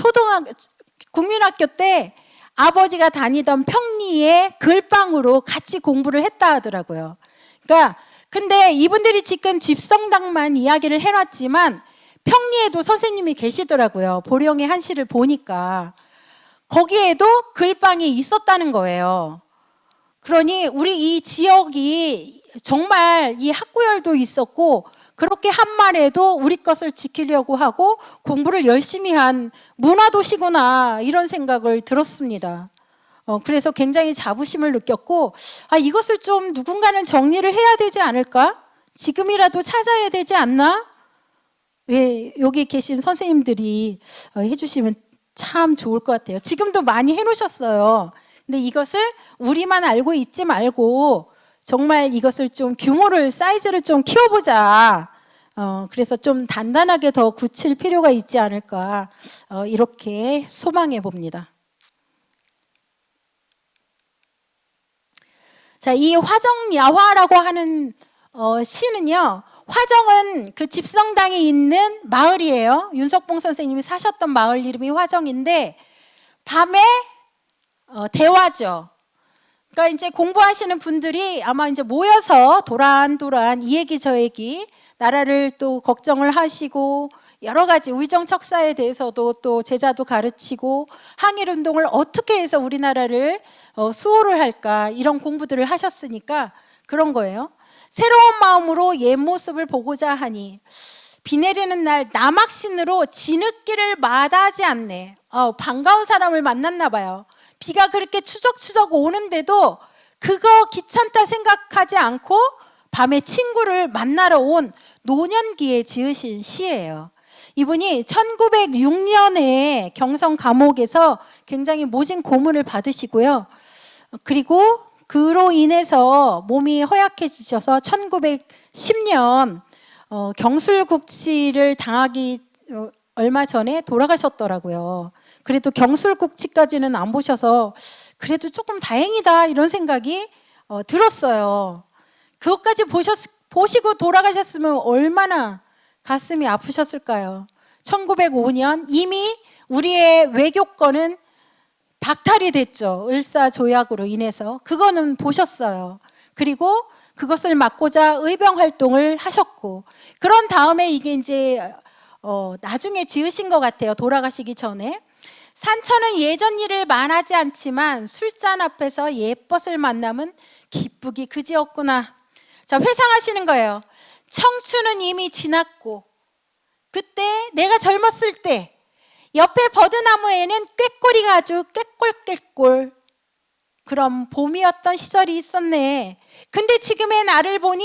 국민학교 때 아버지가 다니던 평리의 글방으로 같이 공부를 했다 하더라고요. 그러니까 근데 이분들이 지금 집성당만 이야기를 해놨지만 평리에도 선생님이 계시더라고요. 보령의 한시를 보니까 거기에도 글방이 있었다는 거예요. 그러니 우리 이 지역이 정말 이 학구열도 있었고, 그렇게 한말에도 우리 것을 지키려고 하고 공부를 열심히 한 문화도시구나, 이런 생각을 들었습니다. 그래서 굉장히 자부심을 느꼈고, 이것을 좀 누군가는 정리를 해야 되지 않을까? 지금이라도 찾아야 되지 않나? 여기 계신 선생님들이 해주시면 참 좋을 것 같아요. 지금도 많이 해놓으셨어요. 근데 이것을 우리만 알고 있지 말고 정말 이것을 좀 사이즈를 좀 키워보자. 그래서 좀 단단하게 더 굳힐 필요가 있지 않을까, 이렇게 소망해 봅니다. 자, 이 화정야화라고 하는 시는요, 화정은 그 집성당에 있는 마을이에요. 윤석봉 선생님이 사셨던 마을 이름이 화정인데, 밤에 대화죠. 그러니까 이제 공부하시는 분들이 아마 이제 모여서 도란도란 이 얘기 저 얘기, 나라를 또 걱정을 하시고 여러 가지 의정척사에 대해서도 또 제자도 가르치고 항일운동을 어떻게 해서 우리나라를 수호를 할까, 이런 공부들을 하셨으니까 그런 거예요. 새로운 마음으로 옛 모습을 보고자 하니 비 내리는 날 남학신으로 진흙길을 마다하지 않네. 반가운 사람을 만났나 봐요. 비가 그렇게 추적추적 오는데도 그거 귀찮다 생각하지 않고 밤에 친구를 만나러 온 노년기에 지으신 시예요. 이분이 1906년에 경성 감옥에서 굉장히 모진 고문을 받으시고요. 그리고 그로 인해서 몸이 허약해지셔서 1910년 경술국치를 당하기 얼마 전에 돌아가셨더라고요. 그래도 경술국치까지는 안 보셔서 그래도 조금 다행이다, 이런 생각이 들었어요. 그것까지 보시고 돌아가셨으면 얼마나 가슴이 아프셨을까요? 1905년 이미 우리의 외교권은 박탈이 됐죠. 을사조약으로 인해서. 그거는 보셨어요. 그리고 그것을 막고자 의병활동을 하셨고, 그런 다음에 이게 이제 나중에 지으신 것 같아요. 돌아가시기 전에. 산천은 예전 일을 말하지 않지만 술잔 앞에서 예벗을 만남은 기쁘기 그지없구나. 자, 회상하시는 거예요. 청춘은 이미 지났고, 그때 내가 젊었을 때 옆에 버드나무에는 꾀꼬리가 아주 꾀꼴꾀꼴 그럼 봄이었던 시절이 있었네. 근데 지금의 나를 보니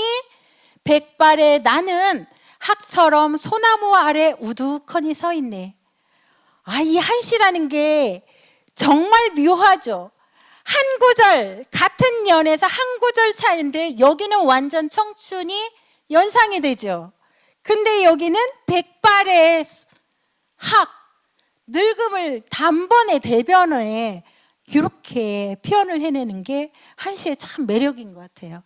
백발의 나는 학처럼 소나무 아래 우두커니 서 있네. 이 한시라는 게 정말 묘하죠. 한 구절, 같은 연에서 한 구절 차이인데 여기는 완전 청춘이 연상이 되죠. 근데 여기는 백발의 학, 늙음을 단번에 대변에 이렇게 표현을 해내는 게 한시의 참 매력인 것 같아요.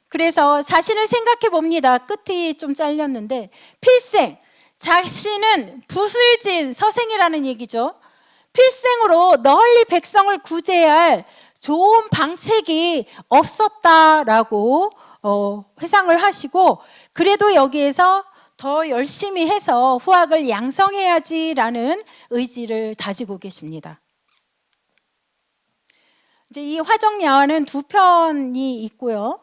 그래서 자신을 생각해 봅니다. 끝이 좀 잘렸는데, 필생, 자신은 붓을 진 서생이라는 얘기죠. 필생으로 널리 백성을 구제할 좋은 방책이 없었다라고 회상을 하시고, 그래도 여기에서 더 열심히 해서 후학을 양성해야지라는 의지를 다지고 계십니다. 이제 이 화정야화는 두 편이 있고요.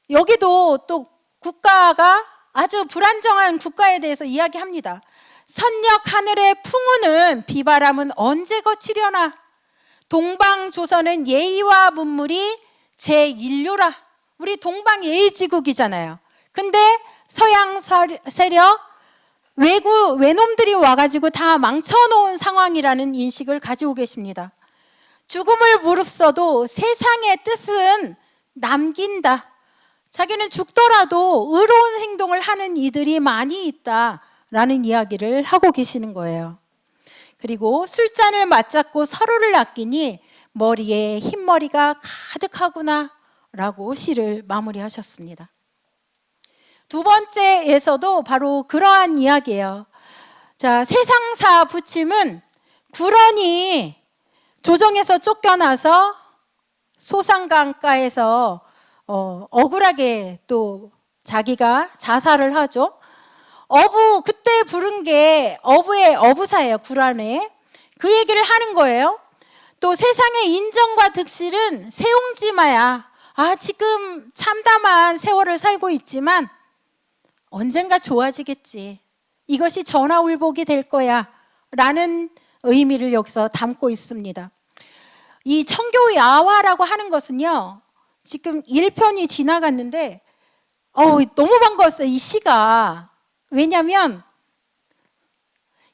여기도 또 국가가 아주 불안정한 국가에 대해서 이야기합니다. 선역 하늘의 풍우는 비바람은 언제 거치려나. 동방조선은 예의와 문물이 제1류라. 우리 동방예의지국이잖아요. 근데 서양 세력, 외놈들이 와가지고 다 망쳐놓은 상황이라는 인식을 가지고 계십니다. 죽음을 무릅써도 세상의 뜻은 남긴다. 자기는 죽더라도 의로운 행동을 하는 이들이 많이 있다라는 이야기를 하고 계시는 거예요. 그리고 술잔을 맞잡고 서로를 아끼니 머리에 흰머리가 가득하구나 라고 시를 마무리하셨습니다. 두 번째에서도 바로 그러한 이야기예요. 자, 세상사 부침은 구런이 조정에서 쫓겨나서 소상강가에서 억울하게 또 자기가 자살을 하죠. 그때 부른 게 어부의 어부사예요. 구란에. 그 얘기를 하는 거예요. 또 세상의 인정과 득실은 세옹지마야. 지금 참담한 세월을 살고 있지만 언젠가 좋아지겠지. 이것이 전화울복이 될 거야 라는 의미를 여기서 담고 있습니다. 이 청교야화라고 하는 것은요, 지금 1편이 지나갔는데 너무 반가웠어요, 이 시가. 왜냐하면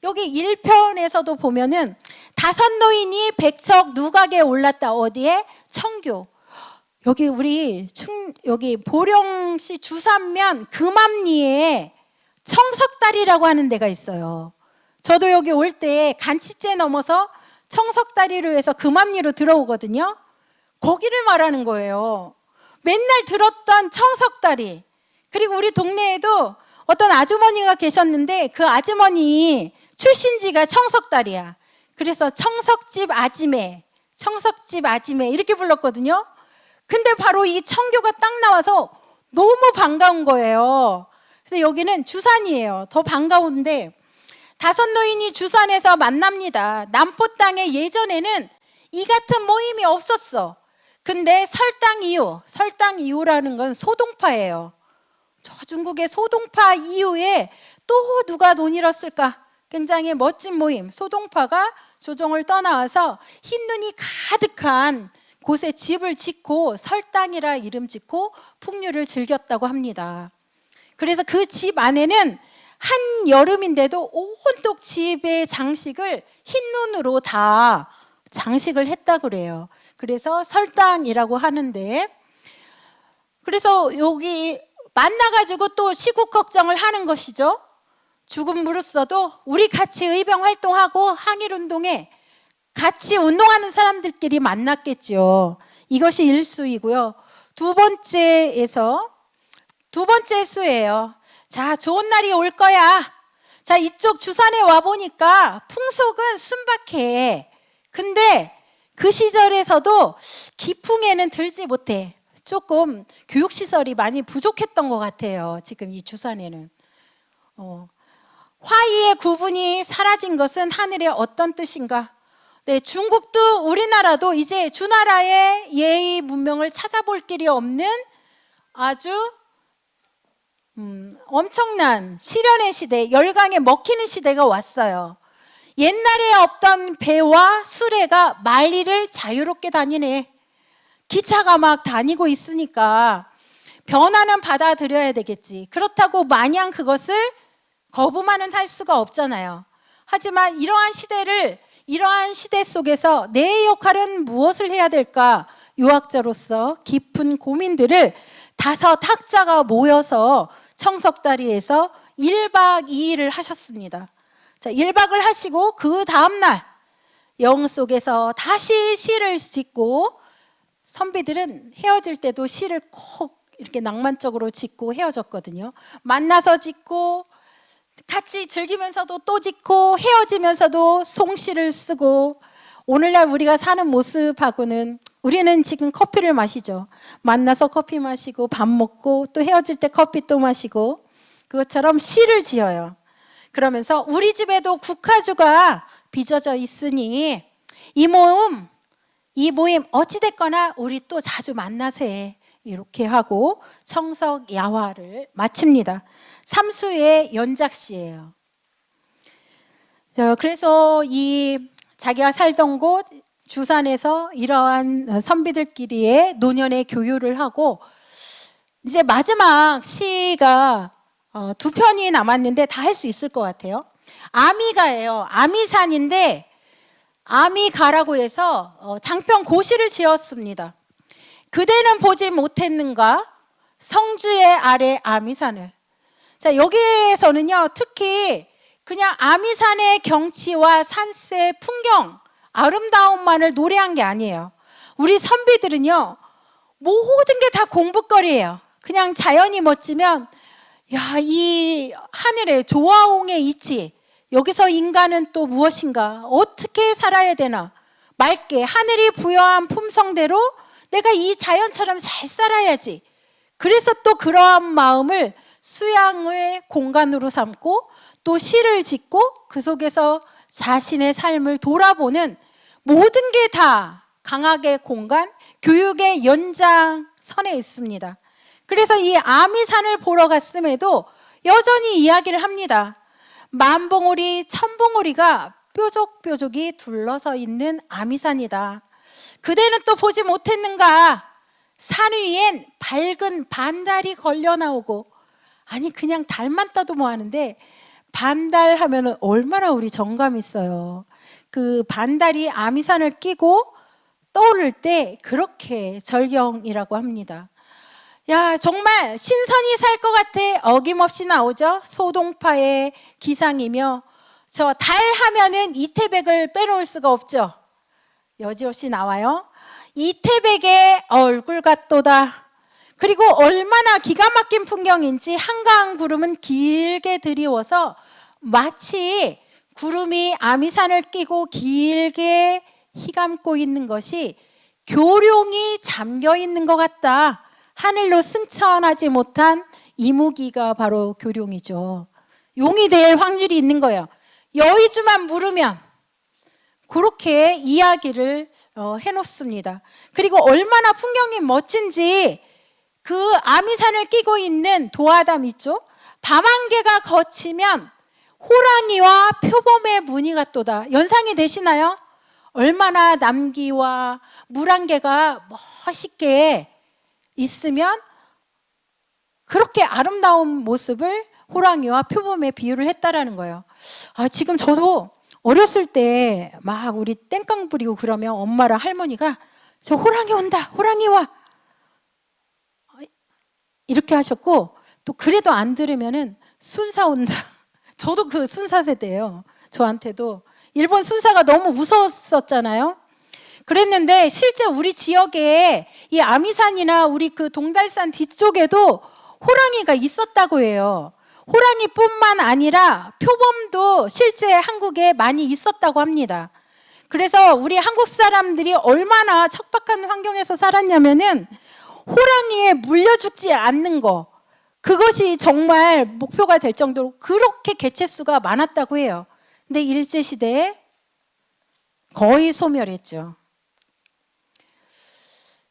여기 1편에서도 보면은 다섯 노인이 백척 누각에 올랐다. 어디에? 청교. 여기 여기 보령시 주산면 금암리에 청석다리라고 하는 데가 있어요. 저도 여기 올 때 간치째 넘어서 청석다리로 해서 금암리로 들어오거든요. 거기를 말하는 거예요. 맨날 들었던 청석다리. 그리고 우리 동네에도 어떤 아주머니가 계셨는데 그 아주머니 출신지가 청석다리야. 그래서 청석집 아지매, 청석집 아지매 이렇게 불렀거든요. 근데 바로 이 청교가 딱 나와서 너무 반가운 거예요. 그래서 여기는 주산이에요. 더 반가운데 다섯 노인이 주산에서 만납니다. 남포 땅에 예전에는 이 같은 모임이 없었어. 근데 설당 이후라는 건 소동파예요. 저 중국의 소동파 이후에 또 누가 돈 잃었을까? 굉장히 멋진 모임. 소동파가 조정을 떠나와서 흰눈이 가득한 곳에 집을 짓고 설당이라 이름 짓고 풍류를 즐겼다고 합니다. 그래서 그 집 안에는 한 여름인데도 온통 집의 장식을 흰눈으로 다 장식을 했다고 그래요. 그래서 설당이라고 하는데, 그래서 여기 만나가지고 또 시국 걱정을 하는 것이죠. 죽은 무릇서도 우리 같이 의병 활동하고 항일운동에 같이 운동하는 사람들끼리 만났겠죠. 이것이 1수이고요. 두 번째 수예요. 자, 좋은 날이 올 거야. 자, 이쪽 주산에 와보니까 풍속은 순박해. 근데 그 시절에서도 기풍에는 들지 못해. 조금 교육시설이 많이 부족했던 것 같아요. 지금 이 주산에는. 화이의 구분이 사라진 것은 하늘의 어떤 뜻인가? 네, 중국도 우리나라도 이제 주나라의 예의 문명을 찾아볼 길이 없는 아주 엄청난 시련의 시대, 열강에 먹히는 시대가 왔어요. 옛날에 없던 배와 수레가 만리를 자유롭게 다니네. 기차가 막 다니고 있으니까 변화는 받아들여야 되겠지. 그렇다고 마냥 그것을 거부만은 할 수가 없잖아요. 하지만 이러한 시대 속에서 내 역할은 무엇을 해야 될까? 유학자로서 깊은 고민들을 다섯 학자가 모여서 청석다리에서 1박 2일을 하셨습니다. 자, 1박을 하시고 그 다음날 영 속에서 다시 시를 짓고, 선비들은 헤어질 때도 시를 꼭 이렇게 낭만적으로 짓고 헤어졌거든요. 만나서 짓고 같이 즐기면서도 또 짓고 헤어지면서도 송시를 쓰고, 오늘날 우리가 사는 모습하고는, 우리는 지금 커피를 마시죠. 만나서 커피 마시고 밥 먹고 또 헤어질 때 커피 또 마시고, 그것처럼 시를 지어요. 그러면서 우리 집에도 국화주가 빚어져 있으니 이 모임 어찌됐거나 우리 또 자주 만나세. 이렇게 하고 청석야화를 마칩니다. 삼수의 연작시예요. 그래서 이 자기가 살던 곳 주산에서 이러한 선비들끼리의 노년의 교류를 하고, 이제 마지막 시가 두 편이 남았는데 다 할 수 있을 것 같아요. 아미가예요. 아미산인데 아미가라고 해서 장편 고시를 지었습니다. 그대는 보지 못했는가? 성주의 아래 아미산을. 자, 여기에서는요, 특히 그냥 아미산의 경치와 산세, 풍경, 아름다움만을 노래한 게 아니에요. 우리 선비들은요, 모든 게 다 공부거리예요. 그냥 자연이 멋지면, 야, 이 하늘의 조화홍의 이치, 여기서 인간은 또 무엇인가? 어떻게 살아야 되나? 맑게 하늘이 부여한 품성대로 내가 이 자연처럼 잘 살아야지. 그래서 또 그러한 마음을 수양의 공간으로 삼고 또 시를 짓고 그 속에서 자신의 삶을 돌아보는, 모든 게 다 강학의 공간, 교육의 연장선에 있습니다. 그래서 이 아미산을 보러 갔음에도 여전히 이야기를 합니다. 만봉우리, 천봉우리가 뾰족뾰족이 둘러서 있는 아미산이다. 그대는 또 보지 못했는가? 산 위엔 밝은 반달이 걸려 나오고, 아니 그냥 달만 따도 뭐하는데 반달 하면은 얼마나 우리 정감 있어요. 그 반달이 아미산을 끼고 떠오를 때 그렇게 절경이라고 합니다. 야, 정말 신선히 살 것 같아. 어김없이 나오죠. 소동파의 기상이며, 저 달 하면은 이태백을 빼놓을 수가 없죠. 여지없이 나와요. 이태백의 얼굴 같도다. 그리고 얼마나 기가 막힌 풍경인지 한가한 구름은 길게 드리워서 마치 구름이 아미산을 끼고 길게 휘감고 있는 것이 교룡이 잠겨 있는 것 같다. 하늘로 승천하지 못한 이무기가 바로 교룡이죠. 용이 될 확률이 있는 거예요. 여의주만 물으면 그렇게 이야기를 해놓습니다. 그리고 얼마나 풍경이 멋진지 그 아미산을 끼고 있는 도화담 있죠? 밤안개가 걷히면 호랑이와 표범의 무늬가 또다. 연상이 되시나요? 얼마나 남기와 물안개가 멋있게 있으면 그렇게 아름다운 모습을 호랑이와 표범에 비유를 했다라는 거예요. 지금 저도 어렸을 때 막 우리 땡깡 부리고 그러면 엄마랑 할머니가 저 호랑이 온다, 호랑이 와 이렇게 하셨고, 또 그래도 안 들으면은 순사 온다. 저도 그 순사 세대예요. 저한테도 일본 순사가 너무 무서웠었잖아요. 그랬는데 실제 우리 지역에 이 아미산이나 우리 그 동달산 뒤쪽에도 호랑이가 있었다고 해요. 호랑이뿐만 아니라 표범도 실제 한국에 많이 있었다고 합니다. 그래서 우리 한국 사람들이 얼마나 척박한 환경에서 살았냐면은 호랑이에 물려 죽지 않는 거, 그것이 정말 목표가 될 정도로 그렇게 개체수가 많았다고 해요. 근데 일제시대에 거의 소멸했죠.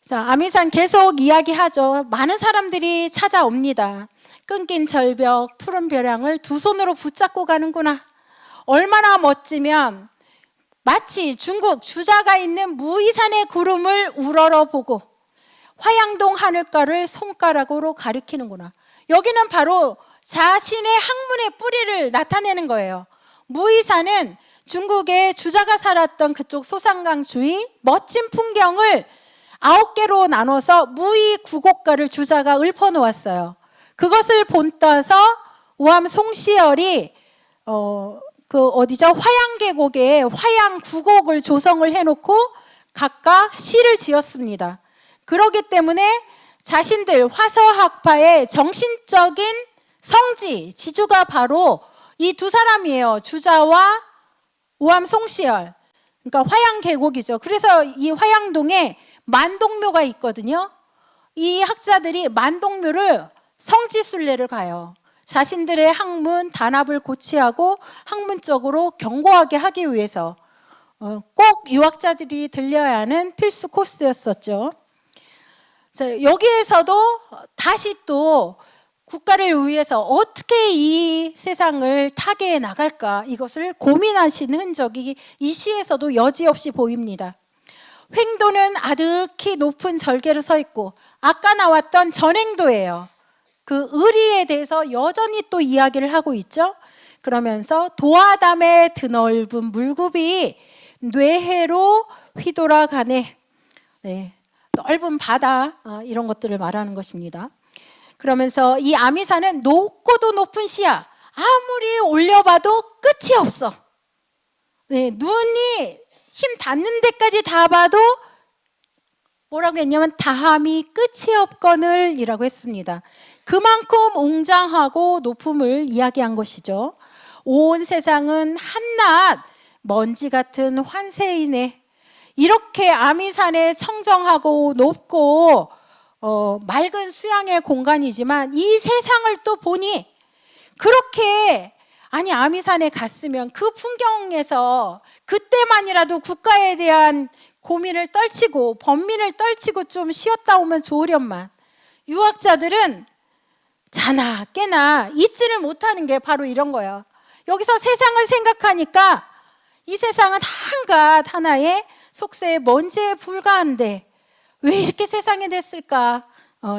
자, 아미산 계속 이야기하죠. 많은 사람들이 찾아옵니다. 끊긴 절벽, 푸른 벼랑을 두 손으로 붙잡고 가는구나. 얼마나 멋지면 마치 중국 주자가 있는 무이산의 구름을 우러러보고 화양동 하늘가를 손가락으로 가리키는구나. 여기는 바로 자신의 학문의 뿌리를 나타내는 거예요. 무이산은 중국의 주자가 살았던 그쪽 소산강 주위 멋진 풍경을 9개로 나눠서 무이 구곡가를 주자가 읊어놓았어요. 그것을 본따서 우암 송시열이 화양계곡에 화양 구곡을 조성을 해놓고 각각 시를 지었습니다. 그렇기 때문에 자신들 화서학파의 정신적인 성지, 지주가 바로 이 두 사람이에요. 주자와 우암 송시열. 그러니까 화양계곡이죠. 그래서 이 화양동에 만동묘가 있거든요. 이 학자들이 만동묘를 성지순례를 가요. 자신들의 학문 단합을 고취하고 학문적으로 견고하게 하기 위해서 꼭 유학자들이 들려야 하는 필수 코스였었죠. 자, 여기에서도 다시 또 국가를 위해서 어떻게 이 세상을 타개해 나갈까, 이것을 고민하시는 흔적이 이 시에서도 여지없이 보입니다. 횡도는 아득히 높은 절개로 서 있고, 아까 나왔던 전횡도예요. 그 의리에 대해서 여전히 또 이야기를 하고 있죠. 그러면서 도화담의 드넓은 물굽이 뇌해로 휘돌아가네. 네, 넓은 바다, 이런 것들을 말하는 것입니다. 그러면서 이 아미산은 높고도 높은 시야, 아무리 올려봐도 끝이 없어. 네, 눈이 힘 닿는 데까지 다 봐도 뭐라고 했냐면 다함이 끝이 없거늘 이라고 했습니다. 그만큼 웅장하고 높음을 이야기한 것이죠. 온 세상은 한낱 먼지 같은 환세이네. 이렇게 아미산의 청정하고 높고 맑은 수양의 공간이지만 이 세상을 또 보니 그렇게, 아니 아미산에 갔으면 그 풍경에서 그때만이라도 국가에 대한 고민을 떨치고 번민을 떨치고 좀 쉬었다 오면 좋으련만, 유학자들은 자나 깨나 잊지를 못하는 게 바로 이런 거예요. 여기서 세상을 생각하니까 이 세상은 한갓 하나의 속세의 먼지에 불과한데 왜 이렇게 세상이 됐을까,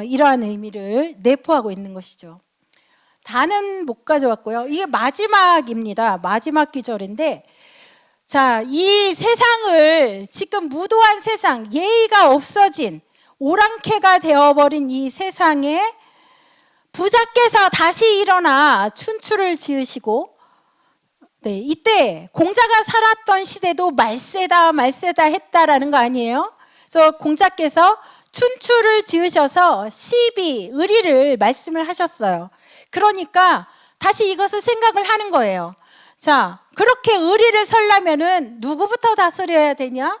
이러한 의미를 내포하고 있는 것이죠. 다는 못 가져왔고요. 이게 마지막입니다. 마지막 기절인데, 자, 이 세상을 지금 무도한 세상, 예의가 없어진 오랑캐가 되어버린 이 세상에 부자께서 다시 일어나 춘추를 지으시고, 네, 이때 공자가 살았던 시대도 말세다 했다라는 거 아니에요? 그래서 공자께서 춘추를 지으셔서 시비, 의리를 말씀을 하셨어요. 그러니까 다시 이것을 생각을 하는 거예요. 자, 그렇게 의리를 설려면은 누구부터 다스려야 되냐?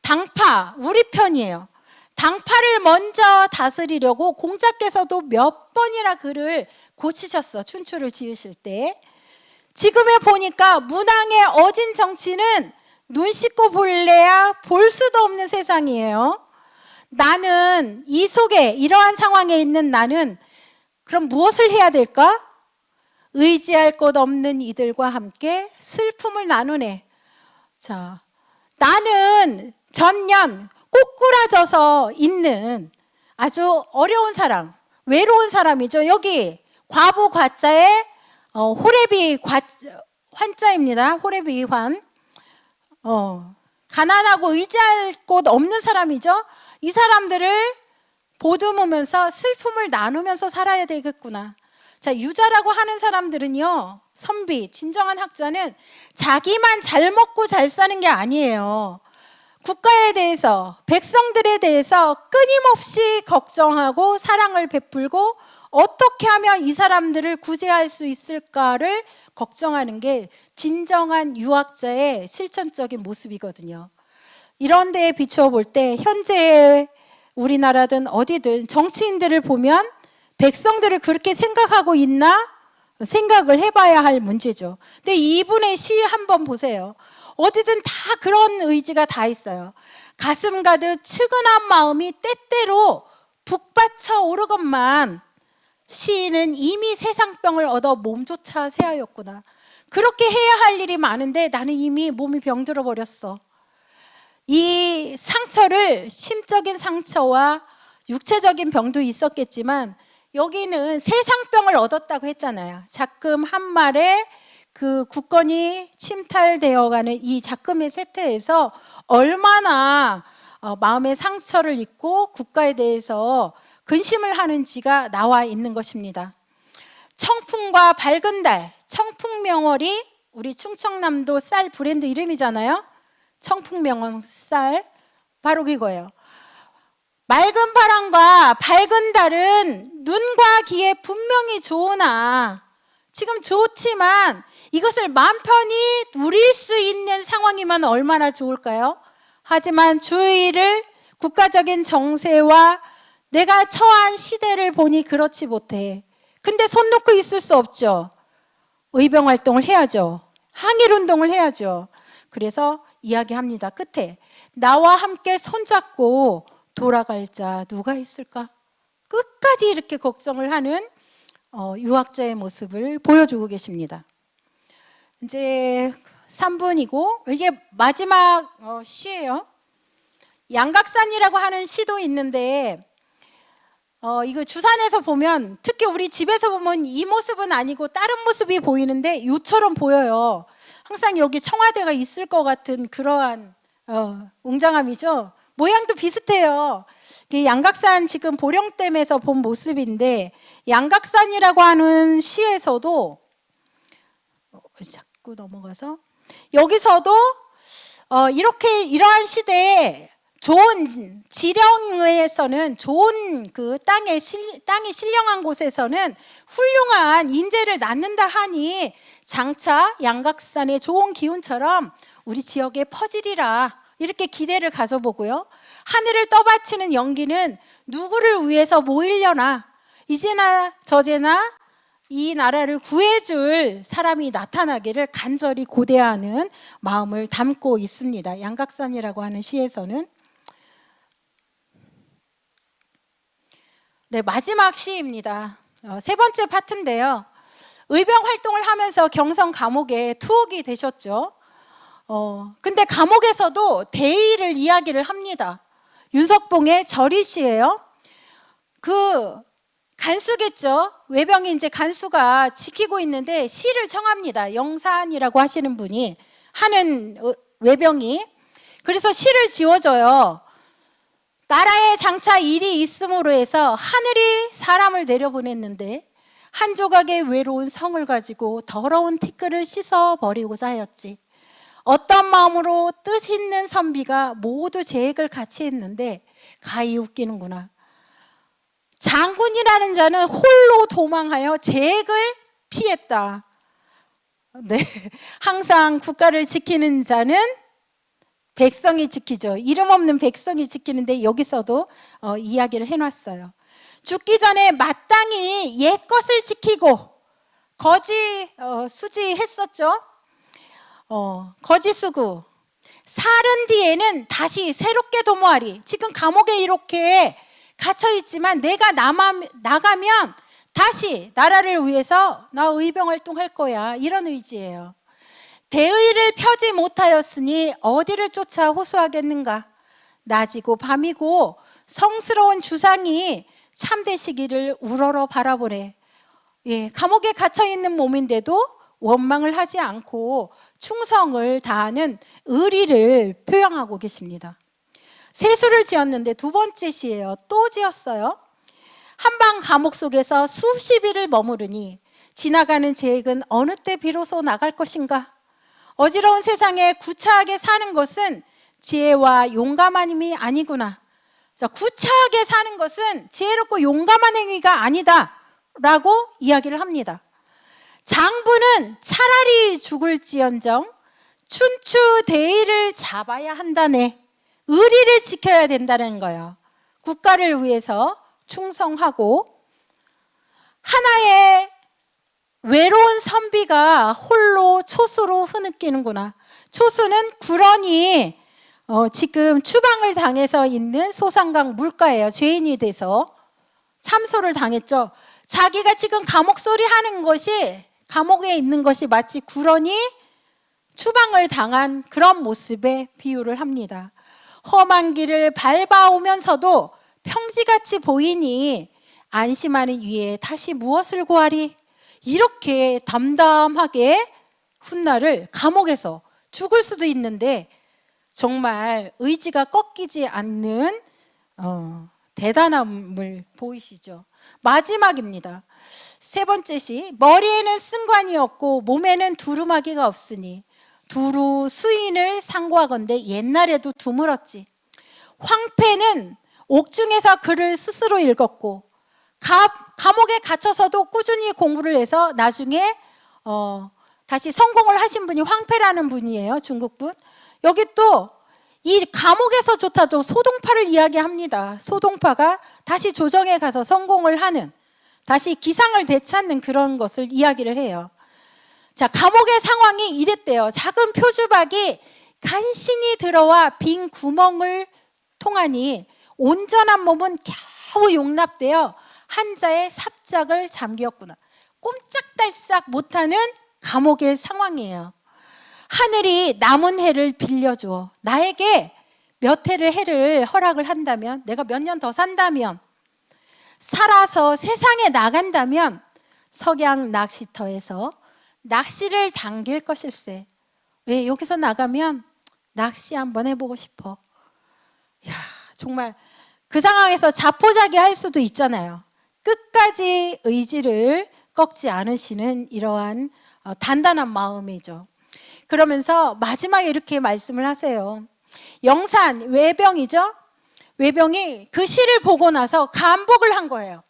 당파, 우리 편이에요. 당파를 먼저 다스리려고 공자께서도 몇 번이나 글을 고치셨어. 춘추를 지으실 때. 지금에 보니까 문왕의 어진 정치는 눈 씻고 볼래야 볼 수도 없는 세상이에요. 나는 이 속에 이러한 상황에 있는 나는 그럼 무엇을 해야 될까? 의지할 곳 없는 이들과 함께 슬픔을 나누네. 자, 나는 전년 꼬꾸라져서 있는 아주 어려운 사람, 외로운 사람이죠. 여기 과부 과자에 호레비 환자입니다. 호레비 환. 가난하고 의지할 곳 없는 사람이죠. 이 사람들을 보듬으면서 슬픔을 나누면서 살아야 되겠구나. 자, 유자라고 하는 사람들은요, 선비, 진정한 학자는 자기만 잘 먹고 잘 사는 게 아니에요. 국가에 대해서, 백성들에 대해서 끊임없이 걱정하고 사랑을 베풀고 어떻게 하면 이 사람들을 구제할 수 있을까를 걱정하는 게 진정한 유학자의 실천적인 모습이거든요. 이런 데에 비추어 볼 때 현재 우리나라든 어디든 정치인들을 보면 백성들을 그렇게 생각하고 있나? 생각을 해봐야 할 문제죠. 근데 이분의 시 한번 보세요. 어디든 다 그런 의지가 다 있어요. 가슴 가득 측은한 마음이 때때로 북받쳐 오르건만 시인은 이미 세상병을 얻어 몸조차 새하였구나. 그렇게 해야 할 일이 많은데 나는 이미 몸이 병들어 버렸어. 이 상처를 심적인 상처와 육체적인 병도 있었겠지만 여기는 세상병을 얻었다고 했잖아요. 작금 한 말에 그 국권이 침탈되어가는 이 작금의 세태에서 얼마나 마음의 상처를 입고 국가에 대해서 근심을 하는지가 나와 있는 것입니다. 청풍과 밝은 달, 청풍명월이 우리 충청남도 쌀 브랜드 이름이잖아요. 청풍명월 쌀, 바로 이거예요. 맑은 바람과 밝은 달은 눈과 귀에 분명히 좋으나 지금 좋지만 이것을 마음 편히 누릴 수 있는 상황이면 얼마나 좋을까요? 하지만 주위를 국가적인 정세와 내가 처한 시대를 보니 그렇지 못해. 근데 손 놓고 있을 수 없죠. 의병활동을 해야죠. 항일운동을 해야죠. 그래서 이야기합니다. 끝에 나와 함께 손잡고 돌아갈 자 누가 있을까? 끝까지 이렇게 걱정을 하는 유학자의 모습을 보여주고 계십니다. 이제 3분이고 이게 마지막 시예요. 양각산이라고 하는 시도 있는데 이거 주산에서 보면 특히 우리 집에서 보면 이 모습은 아니고 다른 모습이 보이는데 이처럼 보여요. 항상 여기 청와대가 있을 것 같은 그러한 웅장함이죠. 모양도 비슷해요. 양각산 지금 보령댐에서 본 모습인데 양각산이라고 하는 시에서도 자꾸 넘어가서 여기서도 이렇게 이러한 시대에 좋은 지령에서는 좋은 그 땅이 신령한 곳에서는 훌륭한 인재를 낳는다 하니 장차 양각산의 좋은 기운처럼 우리 지역에 퍼지리라 이렇게 기대를 가져보고요. 하늘을 떠받치는 연기는 누구를 위해서 모이려나 이제나 저제나 이 나라를 구해줄 사람이 나타나기를 간절히 고대하는 마음을 담고 있습니다. 양각산이라고 하는 시에서는. 네, 마지막 시입니다. 세 번째 파트인데요. 의병 활동을 하면서 경성 감옥에 투옥이 되셨죠. 근데 감옥에서도 대의를 이야기를 합니다. 윤석봉의 절이시예요. 그 간수겠죠. 외병이 이제 간수가 지키고 있는데 시를 청합니다. 영산이라고 하시는 분이 하는 외병이. 그래서 시를 지어줘요. 나라에 장차 일이 있음으로 해서 하늘이 사람을 내려보냈는데 한 조각의 외로운 성을 가지고 더러운 티끌을 씻어버리고자 하였지. 어떤 마음으로 뜻 있는 선비가 모두 계획을 같이 했는데 가히 웃기는구나. 장군이라는 자는 홀로 도망하여 재액을 피했다. 네, 항상 국가를 지키는 자는 백성이 지키죠. 이름 없는 백성이 지키는데 여기서도 이야기를 해놨어요. 죽기 전에 마땅히 옛 것을 지키고 거지 수지했었죠. 거지 수구. 살은 뒤에는 다시 새롭게 도모하리. 지금 감옥에 이렇게 갇혀 있지만 내가 나가면 다시 나라를 위해서 나 의병 활동할 거야. 이런 의지예요. 대의를 펴지 못하였으니 어디를 쫓아 호소하겠는가. 낮이고 밤이고 성스러운 주상이 참되시기를 우러러 바라보래. 예, 감옥에 갇혀 있는 몸인데도 원망을 하지 않고 충성을 다하는 의리를 표현하고 계십니다. 세수를 지었는데 두 번째 시예요. 또 지었어요. 한방 감옥 속에서 수십 일을 머무르니 지나가는 재액은 어느 때 비로소 나갈 것인가. 어지러운 세상에 구차하게 사는 것은 지혜와 용감함이 아니구나. 자, 구차하게 사는 것은 지혜롭고 용감한 행위가 아니다 라고 이야기를 합니다. 장부는 차라리 죽을지언정 춘추 대의를 잡아야 한다네. 의리를 지켜야 된다는 거예요. 국가를 위해서 충성하고 하나의 외로운 선비가 홀로 초소로 흐느끼는구나. 초소는 구런이 지금 추방을 당해서 있는 소상강 물가예요. 죄인이 돼서 참소를 당했죠. 자기가 지금 감옥 소리 하는 것이, 감옥에 있는 것이 마치 구런이 추방을 당한 그런 모습에 비유를 합니다. 험한 길을 밟아오면서도 평지같이 보이니 안심하는 위에 다시 무엇을 구하리. 이렇게 담담하게 훗날을 감옥에서 죽을 수도 있는데 정말 의지가 꺾이지 않는 대단함을 보이시죠. 마지막입니다. 세 번째 시. 머리에는 승관이 없고 몸에는 두루마기가 없으니 두루 수인을 상고하건대 옛날에도 드물었지. 황폐는 옥중에서 글을 스스로 읽었고 감옥에 갇혀서도 꾸준히 공부를 해서 나중에 다시 성공을 하신 분이 황폐라는 분이에요. 중국분. 여기 또 이 감옥에서조차도 소동파를 이야기합니다. 소동파가 다시 조정에 가서 성공을 하는, 다시 기상을 되찾는 그런 것을 이야기를 해요. 자, 감옥의 상황이 이랬대요. 작은 표주박이 간신히 들어와 빈 구멍을 통하니 온전한 몸은 겨우 용납되어 한자의 삽작을 잠기었구나. 꼼짝달싹 못하는 감옥의 상황이에요. 하늘이 남은 해를 빌려줘. 나에게 몇 해를 해를 허락을 한다면, 내가 몇 년 더 산다면, 살아서 세상에 나간다면 석양 낚시터에서 낚시를 당길 것일세. 왜? 여기서 나가면 낚시 한번 해보고 싶어. 야, 정말 그 상황에서 자포자기 할 수도 있잖아요. 끝까지 의지를 꺾지 않으시는 이러한 단단한 마음이죠. 그러면서 마지막에 이렇게 말씀을 하세요. 영산 외병이죠. 외병이 그 시를 보고 나서 감복을 한 거예요.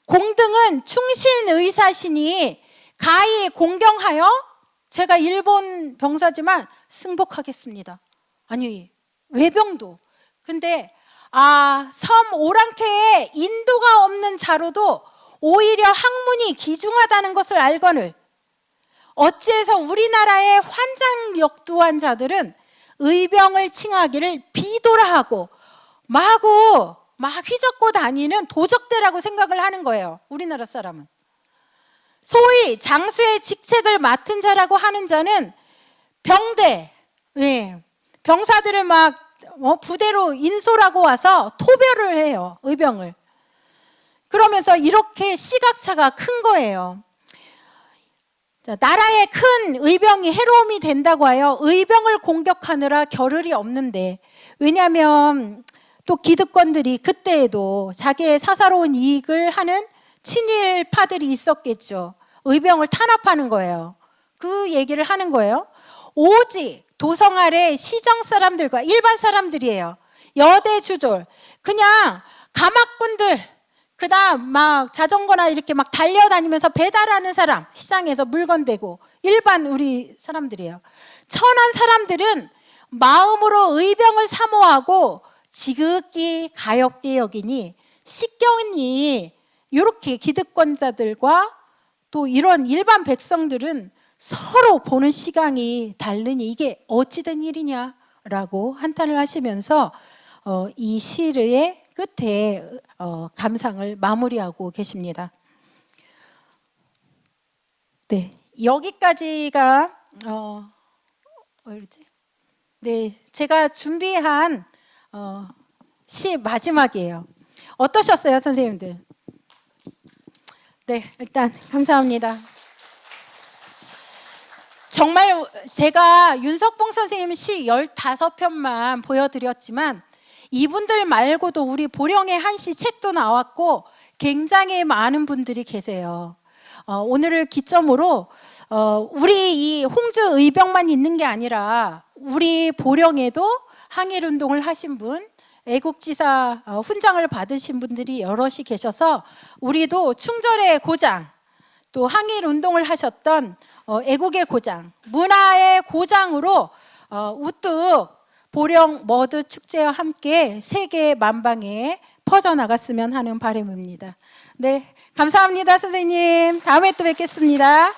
공등은 충신 의사시니 가히 공경하여 제가 일본 병사지만 승복하겠습니다. 아니, 외병도. 근데 섬 오랑캐에 인도가 없는 자로도 오히려 학문이 기중하다는 것을 알거늘 어찌해서 우리나라의 환장역두한 자들은 의병을 칭하기를 비도라하고 마구 막 휘젓고 다니는 도적대라고 생각을 하는 거예요. 우리나라 사람은. 소위 장수의 직책을 맡은 자라고 하는 자는 병대, 병사들을 막 부대로 인솔하고 와서 토별을 해요. 의병을. 그러면서 이렇게 시각차가 큰 거예요. 자, 나라에 큰 의병이 해로움이 된다고 하여 의병을 공격하느라 겨를이 없는데, 왜냐하면 또 기득권들이 그때에도 자기의 사사로운 이익을 하는 친일파들이 있었겠죠. 의병을 탄압하는 거예요. 그 얘기를 하는 거예요. 오직 도성 아래 시정 사람들과 일반 사람들이에요. 여대 주졸, 그냥 가막꾼들, 그다음 막 자전거나 이렇게 막 달려다니면서 배달하는 사람, 시장에서 물건 대고 일반 우리 사람들이에요. 천한 사람들은 마음으로 의병을 사모하고 지극히 가엾게 여기니 식견이 이렇게 기득권자들과 또 이런 일반 백성들은 서로 보는 시각이 다르니 이게 어찌된 일이냐라고 한탄을 하시면서 이 시의 끝에 감상을 마무리하고 계십니다. 네, 여기까지가 뭐였지? 네, 제가 준비한 시 마지막이에요. 어떠셨어요, 선생님들? 네, 일단 감사합니다. 정말 제가 윤석봉 선생님 시 15편만 보여드렸지만 이분들 말고도 우리 보령의 한시 책도 나왔고 굉장히 많은 분들이 계세요. 오늘을 기점으로 우리 이 홍주 의병만 있는 게 아니라 우리 보령에도 항일운동을 하신 분, 애국지사 훈장을 받으신 분들이 여럿이 계셔서 우리도 충절의 고장, 또 항일운동을 하셨던 애국의 고장, 문화의 고장으로 우뚝 보령 머드 축제와 함께 세계 만방에 퍼져나갔으면 하는 바람입니다. 네, 감사합니다, 선생님. 다음에 또 뵙겠습니다.